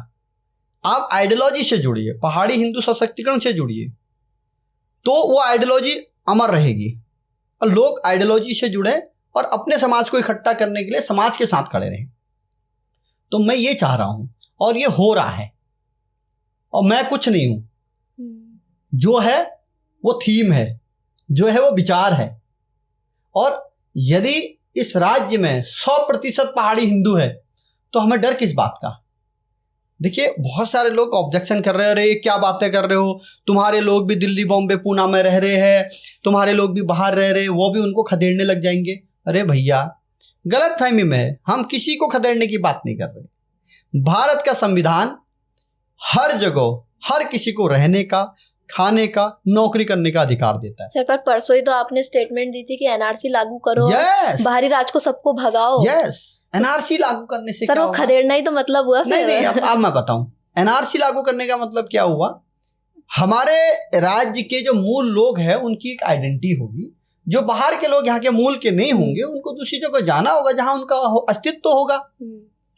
[SPEAKER 1] आप आइडियोलॉजी से जुड़िए, पहाड़ी हिंदू सशक्तिकरण से जुड़िए, तो वो आइडियोलॉजी अमर रहेगी। और लोग आइडियोलॉजी से जुड़े और अपने समाज को इकट्ठा करने के लिए समाज के साथ खड़े रहें। तो मैं ये चाह रहा हूं और ये हो रहा है, और मैं कुछ नहीं हूं। जो है वो थीम है, जो है वो विचार है। और यदि इस राज्य में 100% पहाड़ी हिंदू है तो हमें डर किस बात का? देखिए बहुत सारे लोग ऑब्जेक्शन कर रहे हैं, अरे क्या बातें कर रहे हो, तुम्हारे लोग भी दिल्ली, बॉम्बे, पूना में रह रहे हैं, तुम्हारे लोग भी बाहर रह रहे हैं, वो भी उनको खदेड़ने लग जाएंगे। अरे भैया गलत फहमी में है, हम किसी को खदेड़ने की बात नहीं कर रहे। भारत का संविधान हर जगह हर किसी को रहने का, खाने का, नौकरी करने का अधिकार देता है।
[SPEAKER 2] सर पर परसों ही तो आपने स्टेटमेंट दी थी कि एनआरसी लागू करो,
[SPEAKER 1] Yes!
[SPEAKER 2] बाहरी राज को सबको भगाओ।
[SPEAKER 1] यस, एनआरसी लागू करने से
[SPEAKER 2] सर
[SPEAKER 1] क्या
[SPEAKER 2] वो
[SPEAKER 1] होगा?
[SPEAKER 2] खदेड़ना ही तो मतलब हुआ
[SPEAKER 1] नहीं
[SPEAKER 2] फिर।
[SPEAKER 1] नहीं, अब मैं बताऊं एनआरसी लागू करने का मतलब क्या हुआ। हमारे राज्य के जो मूल लोग हैं उनकी एक आइडेंटिटी होगी, जो बाहर के लोग यहाँ के मूल के नहीं होंगे उनको दूसरी जगह जाना होगा जहां उनका अस्तित्व होगा,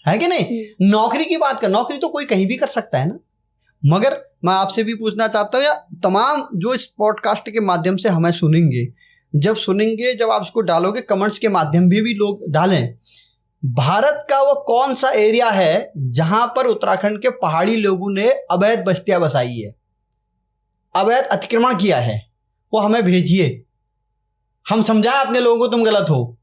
[SPEAKER 1] है कि नहीं। नौकरी की बात कर, नौकरी तो कोई कहीं भी कर सकता है ना। मगर मैं आपसे भी पूछना चाहता हूँ, या तमाम जो इस पॉडकास्ट के माध्यम से हमें सुनेंगे, जब आप इसको डालोगे कमेंट्स के माध्यम भी लोग डालें, भारत का वो कौन सा एरिया है जहां पर उत्तराखंड के पहाड़ी लोगों ने अवैध बस्तियां बसाई है, अवैध अतिक्रमण किया है, वो हमें भेजिए, हम समझाएं अपने लोगों को तुम गलत हो।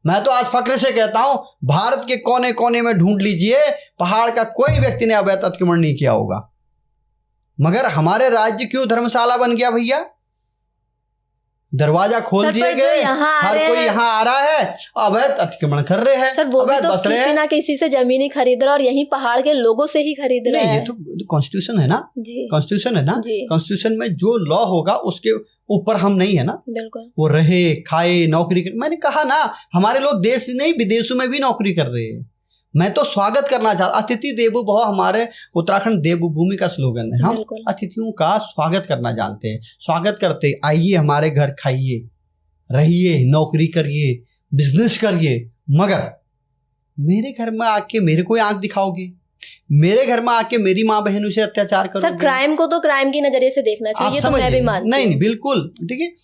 [SPEAKER 1] मैं तो आज फक्र से कहता हूं भारत के कोने कोने में ढूंढ लीजिए, पहाड़ का कोई व्यक्ति ने अवैध अतिक्रमण नहीं किया होगा। मगर हमारे राज्य क्यों धर्मशाला बन गया भैया? दरवाजा खोल दिए गए, हर कोई यहाँ आ रहा है, अवैध अतिक्रमण कर रहे हैं।
[SPEAKER 2] सर वो भी तो किसी ना किसी से जमीन ही खरीद रहा है, और यहीं पहाड़ के लोगों से ही खरीद रहे हैं।
[SPEAKER 1] ये तो कॉन्स्टिट्यूशन है ना जी, कॉन्स्टिट्यूशन है ना जी। कॉन्स्टिट्यूशन में जो लॉ होगा उसके ऊपर हम नहीं है ना। बिल्कुल, वो रहे खाए नौकरी कर, मैंने कहा ना हमारे लोग देश नहीं विदेशों में भी नौकरी कर रहे हैं। मैं तो स्वागत करना चाहता, अतिथि देवो भव हमारे उत्तराखंड देवभूमि का स्लोगन है। हम अतिथियों का स्वागत करना जानते हैं, स्वागत करते आइए हमारे घर, खाइए, रहिए, नौकरी करिए, बिजनेस करिए। मगर मेरे घर में आके मेरे को आंख दिखाओगे, मेरे घर में आके मेरी माँ बहनों से अत्याचार करोगे। सर
[SPEAKER 2] क्राइम को तो क्राइम की नजरिए से देखना चाहिए, तो मैं भी मानती हूं।
[SPEAKER 1] नहीं बिल्कुल ठीक है।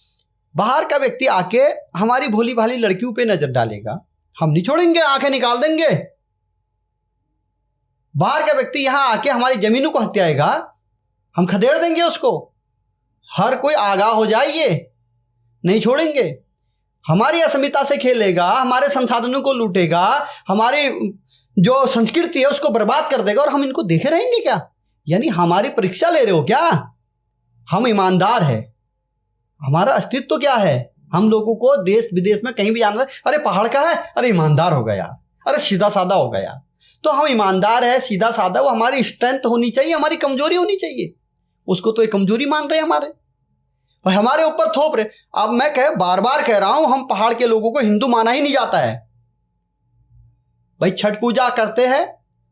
[SPEAKER 1] बाहर का व्यक्ति आके हमारी भोली भाली लड़कियों पे नजर डालेगा, हम नहीं छोड़ेंगे, आंखें निकाल देंगे। बाहर का व्यक्ति यहां आके हमारी जमीनों को हत्याएगा, हम खदेड़ देंगे उसको। हर कोई आगाह हो जाइए, नहीं छोड़ेंगे। हमारी अस्मिता से खेलेगा, हमारे संसाधनों को लूटेगा, हमारी जो संस्कृति है उसको बर्बाद कर देगा, और हम इनको देखे रहेंगे क्या? यानी हमारी परीक्षा ले रहे हो क्या? हम ईमानदार है, हमारा अस्तित्व क्या है? हम लोगों को देश विदेश में कहीं भी जाना है, अरे पहाड़ का है, अरे ईमानदार हो गया, अरे सीधा साधा हो गया। तो हम ईमानदार है, सीधा साधा, वो हमारी स्ट्रेंथ होनी चाहिए, हमारी कमजोरी होनी चाहिए। उसको तो एक कमजोरी मान रहे हैं हमारे ऊपर थोप रहे। अब मैं बार बार कह रहा हूं, हम पहाड़ के लोगों को हिंदू माना ही नहीं जाता है भाई। छठ पूजा करते हैं,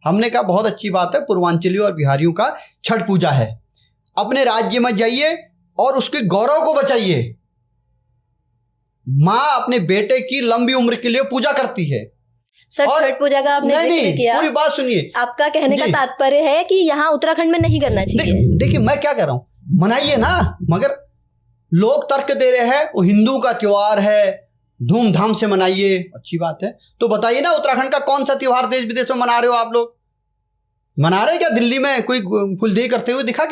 [SPEAKER 1] हमने कहा बहुत अच्छी बात है, पूर्वांचलियों और बिहारियों का छठ पूजा है। अपने राज्य में जाइए और उसके गौरव को बचाइए। माँ अपने बेटे की लंबी उम्र के लिए पूजा करती है।
[SPEAKER 2] सर छठ पूजा का आपने जिक्र किया,
[SPEAKER 1] पूरी बात सुनिए।
[SPEAKER 2] आपका कहने का तात्पर्य है कि यहाँ उत्तराखंड में नहीं करना चाहिए।
[SPEAKER 1] देखिए मैं क्या कह रहा हूँ, मनाइए ना, मगर लोग तर्क दे रहे हैं वो हिंदू का त्योहार है, धूमधाम से मनाइए, अच्छी बात है। तो बताइए ना उत्तराखंड का कौन सा त्योहार देश विदेश में मना रहे हो आप लोग? मना रहे क्या? दिल्ली में कोई फुलदेई करते हुए दिखा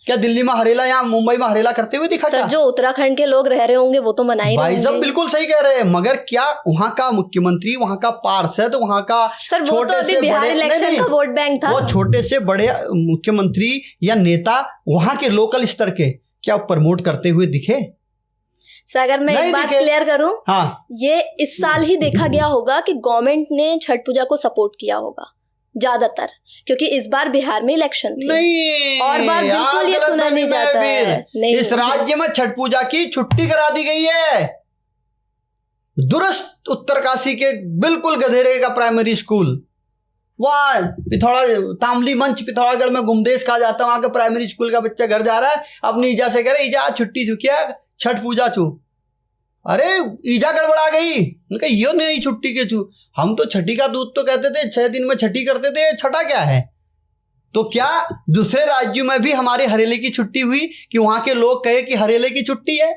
[SPEAKER 1] क्या दिल्ली में हरेला या मुंबई में हरेला करते हुए दिखा?
[SPEAKER 2] सर जो उत्तराखंड के लोग रह रहे होंगे वो तो मना ही रहे होंगे।
[SPEAKER 1] भाई साहब बिल्कुल सही कह रहे हैं, मगर क्या वहाँ का मुख्यमंत्री, वहाँ का पार्षद, वहाँ का
[SPEAKER 2] सर वो तो अभी बिहार इलेक्शन का वोट बैंक था,
[SPEAKER 1] वो छोटे से बड़े मुख्यमंत्री या नेता वहाँ के लोकल स्तर के क्या प्रमोट करते हुए दिखे?
[SPEAKER 2] सर अगर मैं एक बात क्लियर करूं,
[SPEAKER 1] हाँ,
[SPEAKER 2] ये इस साल ही देखा गया होगा कि गवर्नमेंट ने छठ पूजा को सपोर्ट किया होगा ज्यादातर, क्योंकि इस बार बिहार में इलेक्शन थी।
[SPEAKER 1] नहीं,
[SPEAKER 2] और बार बिल्कुल ये सुना नहीं जाता है। नहीं,
[SPEAKER 1] इस राज्य में छठ पूजा की छुट्टी करा दी गई है। दुरुस्त उत्तरकाशी के बिल्कुल गधेरे का प्राइमरी स्कूल, वहाँ पिथौरा तामली मंच पिथौरागढ़ में गुमदेश कहा जाता है, वहाँ के प्राइमरी स्कूल का बच्चा घर जा रहा है, अपनी ईजा से कह रहे ईजा छुट्टी छू क्या छठ पूजा छू। अरे ईजा गड़बड़ा गई, उनका यो नहीं छुट्टी के छू, हम तो छठी का दूध तो कहते थे, 6 दिन में छठी करते थे, छठा क्या है? तो क्या दूसरे राज्यों में भी हमारे हरेले की छुट्टी हुई कि वहां के लोग कहे कि हरेले की छुट्टी है?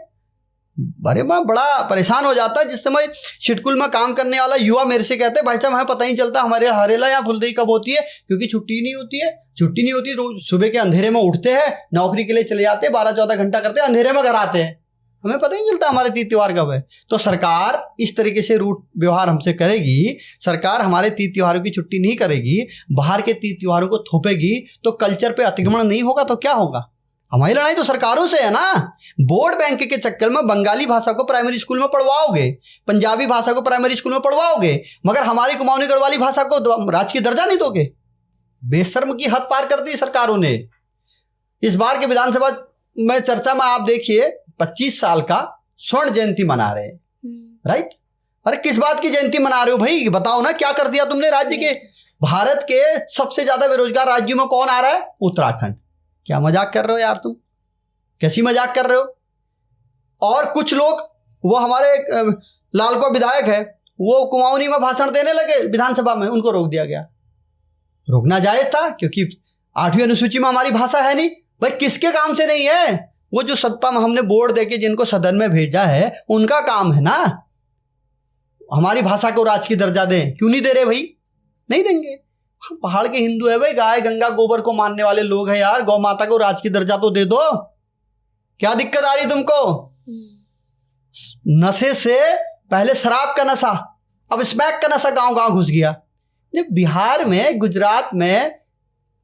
[SPEAKER 1] अरे मैं बड़ा परेशान हो जाता। जिस समय शिटकुल में काम करने वाला युवा मेरे से कहते भाई साहब हमें पता ही चलता हमारे हरेला या फुलदेई कब होती है, क्योंकि छुट्टी नहीं होती है। छुट्टी नहीं होती, रोज सुबह के अंधेरे में उठते हैं, नौकरी के लिए चले जाते हैं, 12-14 घंटा करते हैं, अंधेरे में घर आते हैं, हमें पता ही नहीं चलता हमारे तीज त्योहार कब है। तो सरकार इस तरीके से रूट व्यवहार हमसे करेगी, सरकार हमारे तीज त्योहारों की छुट्टी नहीं करेगी, बाहर के तीज त्योहारों को थोपेगी, तो कल्चर पे अतिक्रमण नहीं होगा तो क्या होगा? हमारी लड़ाई तो सरकारों से है ना। बोर्ड बैंक के चक्कर में बंगाली भाषा को प्राइमरी स्कूल में पढ़वाओगे, पंजाबी भाषा को प्राइमरी स्कूल में पढ़वाओगे, मगर हमारी कुमाऊनी गढ़वाली भाषा को राजकीय दर्जा नहीं दोगे। बेशर्म की हद पार कर दी सरकारों ने। इस बार के विधानसभा में चर्चा में आप देखिए 25 साल का स्वर्ण जयंती मना रहे हैं, राइट। अरे किस बात की जयंती मना रहे हो भाई, बताओ ना, क्या कर दिया तुमने राज्य के? भारत के सबसे ज्यादा बेरोजगार राज्यों में कौन आ रहा है? उत्तराखंड। क्या मजाक कर रहे हो यार तुम, कैसी मजाक कर रहे हो? और कुछ लोग, वो हमारे लालको विधायक है, वो कुमाऊनी में भाषण देने लगे विधानसभा में, उनको रोक दिया गया। रोकना जायज था क्योंकि 8वीं अनुसूची में हमारी भाषा है नहीं। भाई किसके काम से नहीं है? वो जो सत्ता में हमने बोर्ड देके जिनको सदन में भेजा है उनका काम है ना, हमारी भाषा को राजकीय दर्जा दें। क्यों नहीं दे रहे भाई? नहीं देंगे। हम पहाड़ के हिंदू है भाई, गाय गंगा गोबर को मानने वाले लोग हैं यार, गौ माता को राजकीय दर्जा तो दे दो। क्या दिक्कत आ रही तुमको? नशे से पहले शराब का नशा, अब स्मैक का नशा गांव गांव घुस गया। बिहार में, गुजरात में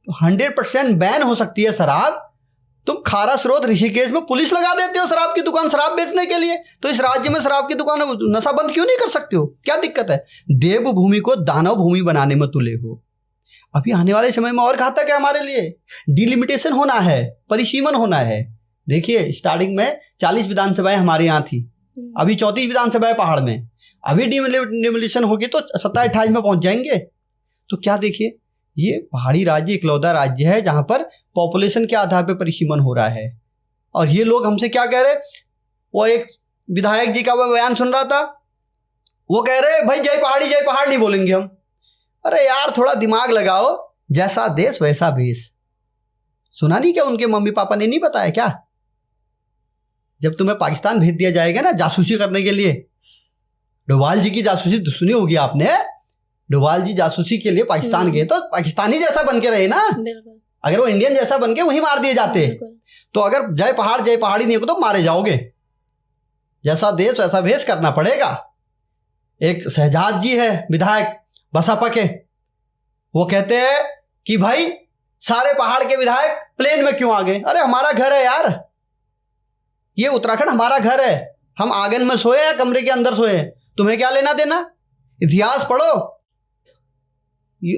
[SPEAKER 1] 100% बैन हो सकती है शराब, तुम खारा स्रोत ऋषिकेश में पुलिस लगा देते हो शराब की दुकान शराब बेचने के लिए। तो इस राज्य में शराब की दुकान नशा बंद क्यों नहीं कर सकते हो? क्या दिक्कत है? देवभूमि को दानव भूमि बनाने में तुले हो। अभी आने वाले समय में और घातक है हमारे लिए। डिलिमिटेशन होना है, परिसीमन होना है। देखिए स्टार्टिंग में 40 विधानसभाएं हमारे यहाँ थी, अभी 34 विधानसभाएं पहाड़ में। अभी डिलिमिटेशन होगी तो 27-28 में पहुंच जाएंगे। तो क्या देखिए, ये पहाड़ी राज्य इकलौता राज्य है जहां पर पॉपुलेशन के आधार पर परिसीमन हो रहा है। और ये लोग हमसे क्या कह रहे? वो एक विधायक जी का वो बयान सुन रहा था, वो कह रहे भाई जय पहाड़ नहीं बोलेंगे हम। अरे यार थोड़ा दिमाग लगाओ, जैसा देश वैसा भेष। सुना नहीं क्या उनके मम्मी पापा ने नहीं बताया क्या? जब तुम्हें पाकिस्तान भेज दिया जाएगा ना जासूसी करने के लिए, डोभाल जी की जासूसी सुनी होगी आपने, डोभाल जी जासूसी के लिए पाकिस्तान गए तो पाकिस्तानी जैसा बन के रहे ना। अगर वो इंडियन जैसा बन के वहीं मार दिए जाते। तो अगर जय पहाड़ी नहीं हो तो मारे जाओगे। जैसा देश वैसा भेष करना पड़ेगा। एक शहजाद जी है विधायक बसपा के, वो कहते हैं कि भाई सारे पहाड़ के विधायक प्लेन में क्यों आ गए? अरे हमारा घर है यार, ये उत्तराखंड हमारा घर है। हम आंगन में सोए या कमरे के अंदर सोए, तुम्हें क्या लेना देना? इतिहास पढ़ो।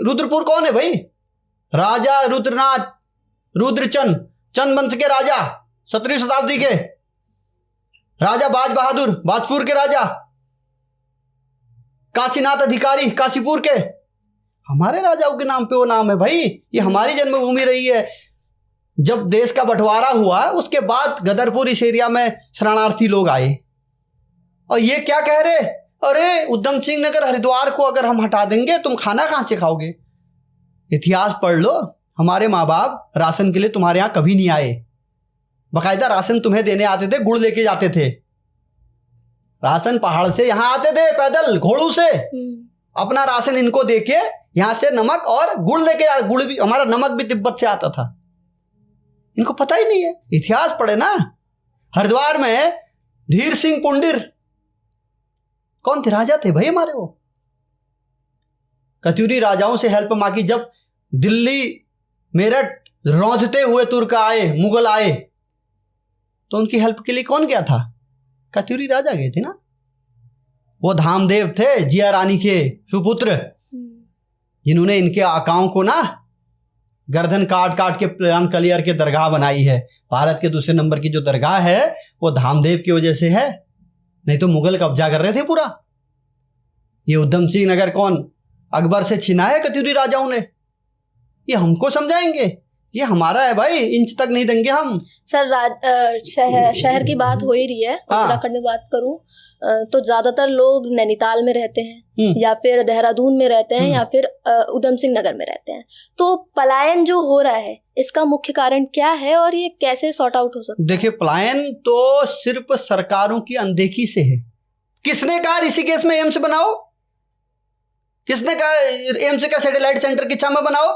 [SPEAKER 1] रुद्रपुर कौन है भाई? राजा रुद्रनाथ, रुद्रचंद, चंद वंश के राजा, 17वीं शताब्दी के राजा बाज बहादुर, बाजपुर के राजा, काशीनाथ अधिकारी काशीपुर के, हमारे राजाओं के नाम पे वो नाम है भाई। ये हमारी जन्मभूमि रही है। जब देश का बंटवारा हुआ उसके बाद गदरपुर इस एरिया में शरणार्थी लोग आए और ये क्या कह रहे? अरे उधम सिंह नगर हरिद्वार को अगर हम हटा देंगे तुम खाना कहां से खाओगे? इतिहास पढ़ लो। हमारे माँ बाप राशन के लिए तुम्हारे यहाँ कभी नहीं आए। बाकायदा राशन तुम्हें देने आते थे, गुड़ लेके जाते थे। राशन पहाड़ से यहाँ आते थे पैदल घोड़ों से, अपना राशन इनको देके यहाँ से नमक और गुड़ लेके, गुड़ भी हमारा नमक भी तिब्बत से आता था। इनको पता ही नहीं है। इतिहास पढ़े ना। हरिद्वार में धीर सिंह पुंडिर कौन थे? राजा थे भाई हमारे। वो कत्यूरी राजाओं से हेल्प मांगी। जब दिल्ली मेरठ रौंदते हुए तुर्क आए, मुगल आए, तो उनकी हेल्प के लिए कौन गया था? कत्यूरी राजा गए थे ना। वो धामदेव थे जिया रानी के सुपुत्र, जिन्होंने इनके आकाओं को ना गर्दन काट काट के प्लान कलियर के दरगाह बनाई है। भारत के दूसरे नंबर की जो दरगाह है वो धामदेव की वजह से है, नहीं तो मुगल कब्जा कर रहे थे पूरा। ये उधम सिंह नगर कौन? अकबर से छिना है कत्यूरी राजाओं ने। ये हमको समझाएंगे? ये हमारा है भाई, इंच तक नहीं देंगे हम।
[SPEAKER 2] सर शहर की बात हो ही रही है, उत्तराखंड में बात करूं तो ज्यादातर लोग नैनीताल में रहते हैं या फिर देहरादून में रहते हैं या फिर उधम सिंह नगर में रहते हैं। तो पलायन जो हो रहा है इसका मुख्य कारण क्या है और ये कैसे सॉर्ट आउट हो सकता है?
[SPEAKER 1] देखिए पलायन तो सिर्फ सरकारों की अनदेखी से है। किसने कहा ऋषिकेश में एम्स बनाओ? किसने कहा एम्स का सैटेलाइट सेंटर किच्छा में बनाओ?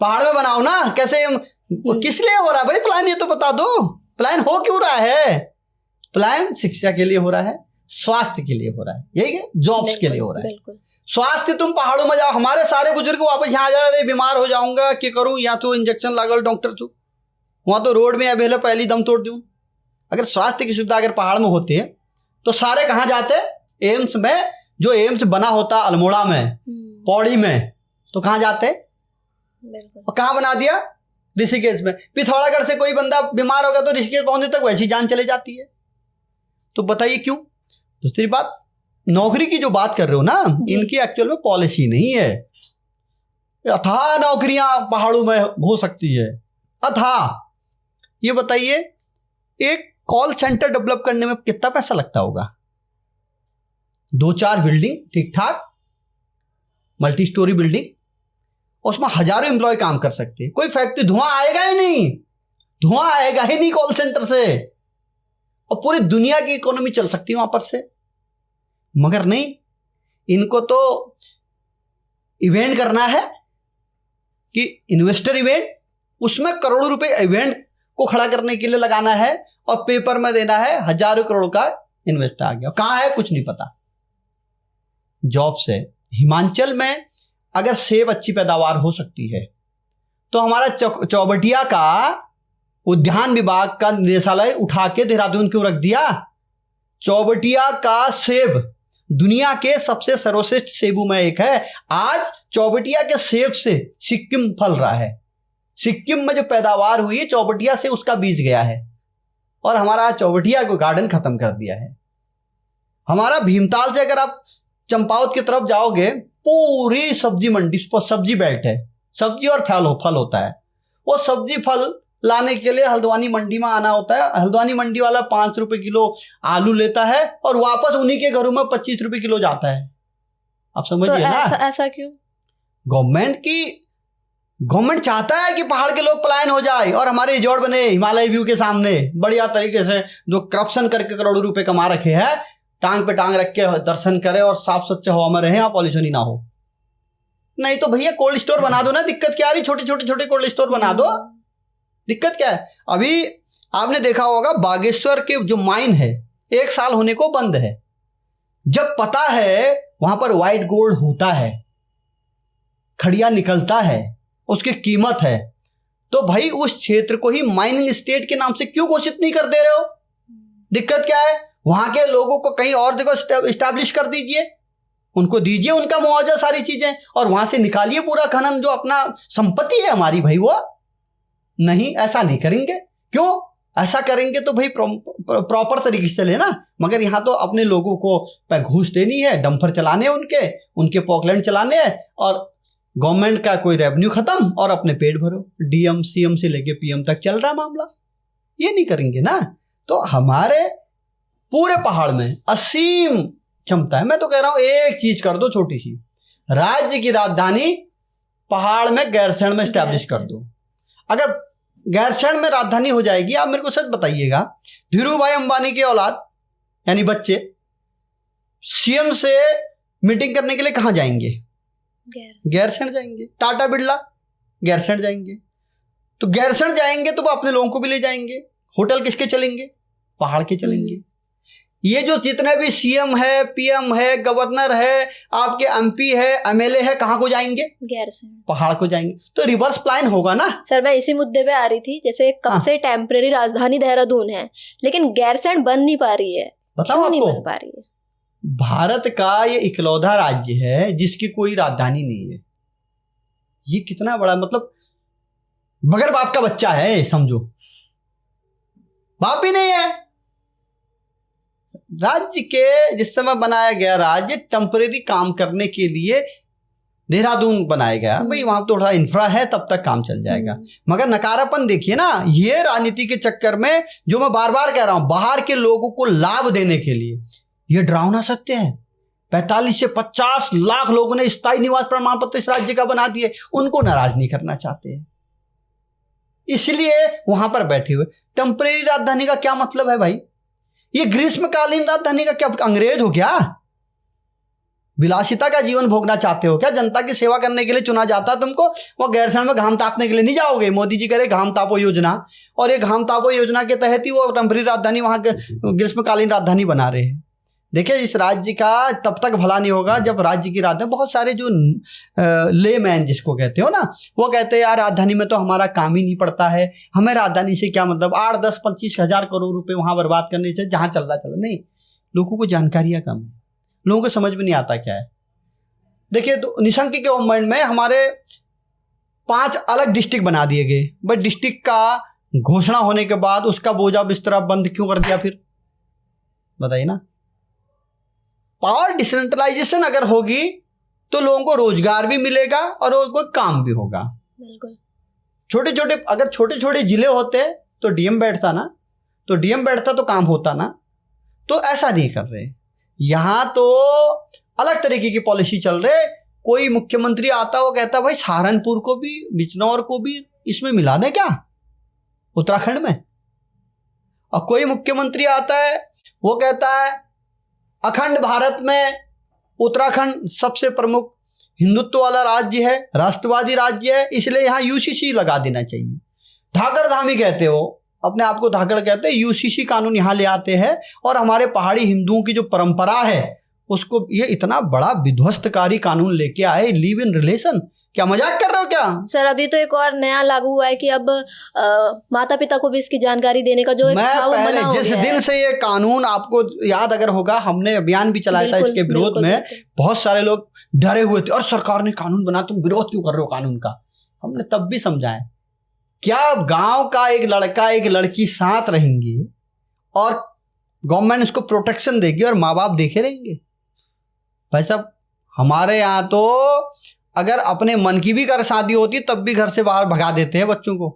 [SPEAKER 1] पहाड़ में बनाओ ना। कैसे किस लिए हो रहा है भाई प्लान? ये तो बता दो। प्लान हो क्यों रहा है? प्लान शिक्षा के लिए हो रहा है, स्वास्थ्य के लिए हो रहा है, यही है, जॉब्स के लिए हो रहा है। स्वास्थ्य तुम पहाड़ों में जाओ, हमारे सारे बुजुर्ग वापस यहाँ जा रहे, बीमार हो जाऊंगा कि करूँ, या तो इंजेक्शन लागल डॉक्टर छू, वहां तो रोड में अवेलेबल पहली दम तोड़ दूं। अगर स्वास्थ्य की सुविधा अगर पहाड़ में होती है तो सारे कहाँ जाते? एम्स में। जो एम्स बना होता अल्मोड़ा में, पौड़ी में, तो कहाँ जाते? और कहाँ बना दिया? ऋषिकेश में। पिथौरागढ़ से कोई बंदा बीमार होगा तो ऋषिकेश पहुंचने तक वैसी जान चले जाती है। तो बताइए क्यों? दूसरी बात, नौकरी की जो बात कर रहे हो ना, इनकी एक्चुअल में पॉलिसी नहीं है। अथाह नौकरियां पहाड़ों में हो सकती है, अथाह। ये बताइए, एक कॉल सेंटर डेवलप करने में कितना पैसा लगता होगा? 2-4 बिल्डिंग ठीक ठाक, मल्टी स्टोरी बिल्डिंग, उसमें हजारों एम्प्लॉय काम कर सकते हैं। कोई फैक्ट्री, धुआं आएगा ही नहीं, धुआं आएगा ही नहीं कॉल सेंटर से, और पूरी दुनिया की इकोनॉमी चल सकती है वहां पर से। मगर नहीं, इनको तो इवेंट करना है कि इन्वेस्टर इवेंट, उसमें करोड़ों रुपए इवेंट को खड़ा करने के लिए लगाना है, और पेपर में देना है हजारों करोड़ का इन्वेस्टर आ गया। कहां है कुछ नहीं पता। जॉब से हिमाचल में अगर सेब अच्छी पैदावार हो सकती है तो हमारा चौबटिया का उद्यान विभाग का निदेशालय उठा के देहरादून क्यों रख दिया? चौबटिया का सेब दुनिया के सबसे सर्वश्रेष्ठ सेबों में एक है। आज चौबटिया के सेब से सिक्किम फल रहा है। सिक्किम में जो पैदावार हुई है चौबटिया से, उसका बीज गया है, और हमारा चौबटिया को गार्डन खत्म कर दिया है। हमारा भीमताल से अगर आप चंपावत की तरफ जाओगे, पूरी सब्जी मंडी, सब्जी बेल्ट है, सब्जी और फल होता है। वो सब्जी फल लाने के लिए हल्द्वानी मंडी में आना होता है। हल्द्वानी मंडी वाला 5 रुपए किलो आलू लेता है और वापस उन्हीं के घरों में 25 रुपए किलो जाता है। आप समझिए
[SPEAKER 2] तो
[SPEAKER 1] ना,
[SPEAKER 2] ऐसा क्यों?
[SPEAKER 1] गवर्नमेंट चाहता है कि पहाड़ के लोग पलायन हो जाए और हमारे रिजॉर्ट बने हिमालय व्यू के सामने बढ़िया तरीके से। जो करप्शन करके करोड़ों रुपए कमा रखे हैं, टांग पे टांग रख के दर्शन करे और साफ स्वच्छ हवा में रहे, यहाँ पॉल्यूशन ही ना हो। नहीं तो भैया कोल्ड स्टोर बना दो ना, दिक्कत क्या आ रही? छोटे कोल्ड स्टोर बना दो, दिक्कत क्या है? अभी आपने देखा होगा बागेश्वर के जो माइन है 1 साल होने को बंद है। जब पता है वहां पर व्हाइट गोल्ड होता है, खड़िया निकलता है, उसकी कीमत है, तो भाई उस क्षेत्र को ही माइनिंग स्टेट के नाम से क्यों घोषित नहीं कर दे रहे हो? दिक्कत क्या है? वहां के लोगों को कहीं और जगह इस्टेब्लिश कर दीजिए, उनको दीजिए उनका मुआवजा, सारी चीजें, और वहां से निकालिए पूरा खनन जो अपना संपत्ति है हमारी। भाई वो नहीं, ऐसा नहीं करेंगे। क्यों? ऐसा करेंगे तो भाई प्रॉपर तरीके से चले ना। मगर यहाँ तो अपने लोगों को घूस देनी है, डंपर चलाने उनके पॉकलैंड चलाने हैं, और गवर्नमेंट का कोई रेवेन्यू खत्म और अपने पेट भरो। डीएम सीएम से लेके पीएम तक चल रहा मामला। ये नहीं करेंगे ना, तो हमारे पूरे पहाड़ में असीम क्षमता है। मैं तो कह रहा हूं एक चीज कर दो छोटी सी, राज्य की राजधानी पहाड़ में गैरसैंण में स्टैब्लिश कर दो। अगर गैरसैंण में राजधानी हो जाएगी, आप मेरे को सच बताइएगा, धीरू भाई अंबानी के औलाद यानी बच्चे सीएम से मीटिंग करने के लिए कहां जाएंगे? गैरसैंण जाएंगे। टाटा बिरला गैरसैंण जाएंगे। तो गैरसैंण जाएंगे तो वो अपने लोगों को भी ले जाएंगे। होटल किसके चलेंगे? पहाड़ के चलेंगे। ये जो जितने भी सीएम है, पीएम है, गवर्नर है, आपके एमपी है, एमएलए है, कहाँ को जाएंगे?
[SPEAKER 2] गैरसैंण,
[SPEAKER 1] पहाड़ को जाएंगे। तो रिवर्स प्लान होगा ना।
[SPEAKER 2] सर मैं इसी मुद्दे पे आ रही थी, जैसे कब से टेम्परेरी राजधानी देहरादून है, लेकिन गैरसैंण बन नहीं पा रही है।
[SPEAKER 1] बताओ
[SPEAKER 2] नहीं बन पा रही है।
[SPEAKER 1] भारत का ये इकलौता राज्य है जिसकी कोई राजधानी नहीं है। ये कितना बड़ा, मतलब बगैर बाप का बच्चा है, समझो। बाप ही नहीं है। राज्य के जिस समय बनाया गया राज्य टेम्परेरी काम करने के लिए देहरादून बनाया गया। भाई वहां थोड़ा इंफ्रा है, तब तक काम चल जाएगा। मगर नकारापन देखिए ना, ये राजनीति के चक्कर में, जो मैं बार बार कह रहा हूं, बाहर के लोगों को लाभ देने के लिए ये डरावना सत्य है। 45 से 50 लाख लोगों ने स्थायी निवास प्रमाण पत्र इस राज्य का बना दिए। उनको नाराज नहीं करना चाहते हैं, इसलिए वहां पर बैठे हुए। टेम्परेरी राजधानी का क्या मतलब है भाई? ये ग्रीष्मकालीन राजधानी का क्या अंग्रेज हो क्या? विलासिता का जीवन भोगना चाहते हो क्या? जनता की सेवा करने के लिए चुना जाता तुमको। वो गैरसैंण में घाम तापने के लिए नहीं जाओगे। मोदी जी करे घाम तापो योजना, और ये घाम तापो योजना के तहत ही वो टेम्परेरी राजधानी, वहां ग्रीष्मकालीन राजधानी बना रहे हैं। देखिए, इस राज्य का तब तक भला नहीं होगा जब राज्य की राजधानी, बहुत सारे जो लेमैन जिसको कहते हो ना, वो कहते हैं यार राजधानी में तो हमारा काम ही नहीं पड़ता है, हमें राजधानी से क्या मतलब, 8, 10, 25 हजार करोड़ रुपए वहां बर्बाद करने से, जहां चल रहा चला। नहीं, लोगों को जानकारियां कम है, लोगों को समझ में नहीं आता क्या है। देखिए, तो निशंक के गवर्नमेंट में हमारे 5 अलग डिस्ट्रिक्ट बना दिए गए, बट डिस्ट्रिक्ट का घोषणा होने के बाद उसका बोझा बिस्तरा बंद क्यों कर दिया फिर? बताइए ना। पावर डिसेंट्रलाइजेशन अगर होगी तो लोगों को रोजगार भी मिलेगा और लोगों को काम भी होगा।
[SPEAKER 2] बिल्कुल।
[SPEAKER 1] छोटे छोटे अगर छोटे छोटे जिले होते तो डीएम बैठता ना, तो डीएम बैठता तो काम होता ना। तो ऐसा नहीं कर रहे, यहाँ तो अलग तरीके की पॉलिसी चल रहे। कोई मुख्यमंत्री आता वो कहता भाई सहारनपुर को भी, बिजनौर को भी इसमें मिला दे क्या, उत्तराखंड में। और कोई मुख्यमंत्री आता है वो कहता है अखंड भारत में उत्तराखंड सबसे प्रमुख हिंदुत्व वाला राज्य है, राष्ट्रवादी राज्य है, इसलिए यहाँ यूसीसी लगा देना चाहिए। धाकड़ धामी कहते हो, अपने आप को धाकड़ कहते हैं, यूसीसी कानून यहाँ ले आते हैं और हमारे पहाड़ी हिंदुओं की जो परंपरा है उसको ये इतना बड़ा विध्वस्तकारी कानून लेके आए। लिव इन रिलेशन, क्या मजाक कर रहे हो क्या?
[SPEAKER 2] सर अभी तो एक और नया लागू हुआ है कि अब माता पिता को भी इसकी जानकारी देने का जो एक
[SPEAKER 1] मैं पहले जिस दिन से ये कानून, आपको याद अगर होगा, हमने अभियान भी चलाया था इसके विरोध में। बहुत सारे लोग डरे हुए थे और सरकार ने कानून बना, तुम विरोध क्यों कर रहे हो कानून का? हमने तब भी समझाया, क्या गांव का एक लड़का एक लड़की साथ रहेंगे और गवर्नमेंट उसको प्रोटेक्शन देगी और माँ बाप देखे रहेंगे? भाई साहब, हमारे यहाँ तो अगर अपने मन की भी कर शादी होती तब भी घर से बाहर भगा देते हैं बच्चों को।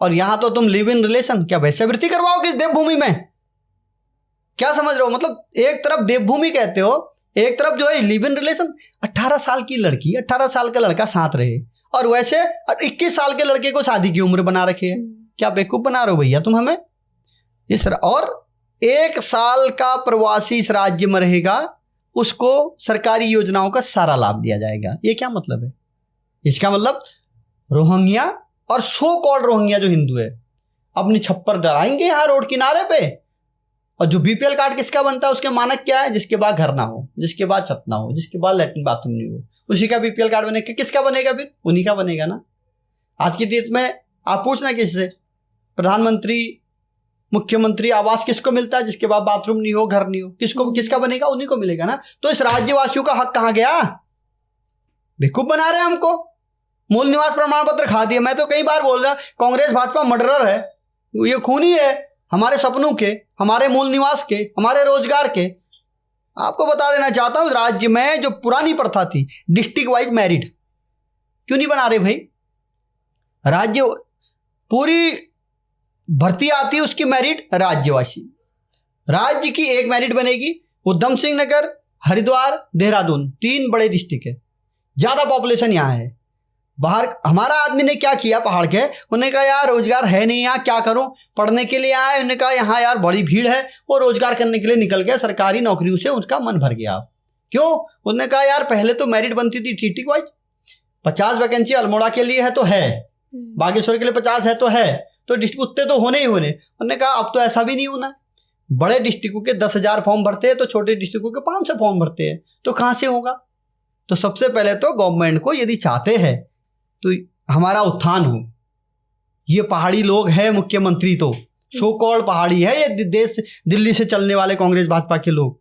[SPEAKER 1] और यहाँ तो तुम लिव इन रिलेशन, क्या वैश्यावृत्ति करवाओगे देवभूमि में? क्या समझ रहे हो? मतलब एक तरफ देवभूमि कहते हो, एक तरफ जो है लिव इन रिलेशन। 18 साल की लड़की, 18 साल का लड़का साथ रहे, और वैसे 21 साल के लड़के को शादी की उम्र बना रखे है। क्या बेवकूफ बना रहे हो भैया तुम हमें? इस और 1 साल का प्रवासी इस राज्य में रहेगा, उसको सरकारी योजनाओं का सारा लाभ दिया जाएगा। ये क्या मतलब है? इसका मतलब रोहिंग्या और सो कॉल्ड रोहिंग्या जो हिंदू है अपनी छप्पर डराएंगे यहाँ रोड किनारे पे। और जो बीपीएल कार्ड किसका बनता है, उसके मानक क्या है? जिसके बाद घर ना हो, जिसके बाद छत ना हो, जिसके बाद लैट्रिन बाथरूम नहीं हो, उसी का बीपीएल कार्ड बनेगा। किसका बनेगा फिर? उन्हीं का बनेगा ना। आज की डेट में आप पूछना किससे, प्रधानमंत्री मुख्यमंत्री आवास किसको मिलता है? जिसके बाद बाथरूम नहीं हो, घर नहीं हो, किसका बनेगा? उन्हीं को मिलेगा ना। तो इस राज्यवासियों का हक कहाँ गया? बेवकूफ बना रहे हैं हमको। मूल निवास प्रमाण पत्र खा दिया। मैं तो कई बार बोल रहा, कांग्रेस भाजपा मर्डरर है, ये खूनी है हमारे सपनों के, हमारे मूल निवास के, हमारे रोजगार के। आपको बता देना चाहता हूं, राज्य में जो पुरानी प्रथा थी डिस्ट्रिक्ट वाइज मेरिट, क्यों नहीं बना रहे भाई? राज्य पूरी भर्ती आती है, उसकी मेरिट राज्यवासी, राज्य की एक मेरिट बनेगी। उधम सिंह नगर, हरिद्वार, देहरादून 3 बड़े डिस्ट्रिक्ट है, ज्यादा पॉपुलेशन यहाँ है। बाहर हमारा आदमी ने क्या किया, पहाड़ के, उन्होंने कहा यार रोजगार है नहीं यहाँ, क्या करूं, पढ़ने के लिए आए, उन्होंने कहा यहाँ यार बड़ी भीड़ है, वो रोजगार करने के लिए निकल गया, सरकारी नौकरियों से उसका मन भर गया। क्यों? उन्होंने कहा यार पहले तो मेरिट बनती थी डिस्ट्रिक्ट वाइज, 50 वैकेंसी अल्मोड़ा के लिए है तो है, बागेश्वर के लिए 50 है तो है, तो डिस्ट्रिक्ट उतने तो होने ही होने। उन्होंने कहा अब तो ऐसा भी नहीं होना, बड़े डिस्ट्रिक्टों के 10,000 फॉर्म भरते हैं तो छोटे डिस्ट्रिक्टों के 500 फॉर्म भरते हैं, तो कहाँ से होगा? तो सबसे पहले तो गवर्नमेंट को यदि चाहते हैं तो हमारा उत्थान हो, ये पहाड़ी लोग हैं मुख्यमंत्री, तो सो कॉल्ड पहाड़ी है ये देश, दिल्ली से चलने वाले कांग्रेस भाजपा के लोग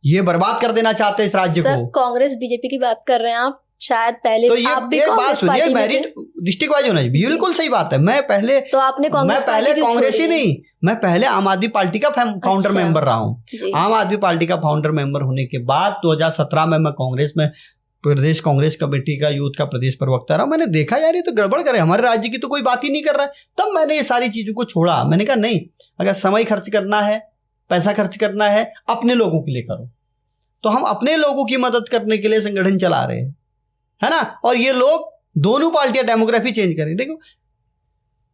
[SPEAKER 1] ये बर्बाद कर देना चाहते हैं इस राज्य को।
[SPEAKER 2] कांग्रेस बीजेपी की बात कर रहे हैं आप, शायद पहले
[SPEAKER 1] तो आप भी बात सुनिए, मेरिट डिस्ट्रिक्ट वाइज होना चाहिए, बिल्कुल सही बात है। मैं पहले
[SPEAKER 2] तो आपने
[SPEAKER 1] कांग्रेस ही नहीं, मैं पहले आम आदमी पार्टी का फाउंडर मेंबर रहा हूँ। आम आदमी पार्टी का फाउंडर मेंबर होने के बाद 2017 में मैं कांग्रेस में प्रदेश कांग्रेस कमेटी का यूथ का प्रदेश प्रवक्ता रहा। मैंने देखा यार ये तो गड़बड़ करे, हमारे राज्य की तो कोई बात ही नहीं कर रहा है। तब मैंने ये सारी चीजों को छोड़ा। मैंने कहा नहीं, अगर समय खर्च करना है, पैसा खर्च करना है, अपने लोगों के लिए करो। तो हम अपने लोगों की मदद करने के लिए संगठन चला रहे हैं, है ना। और ये लोग दोनों पार्टियां डेमोग्राफी चेंज करें। देखो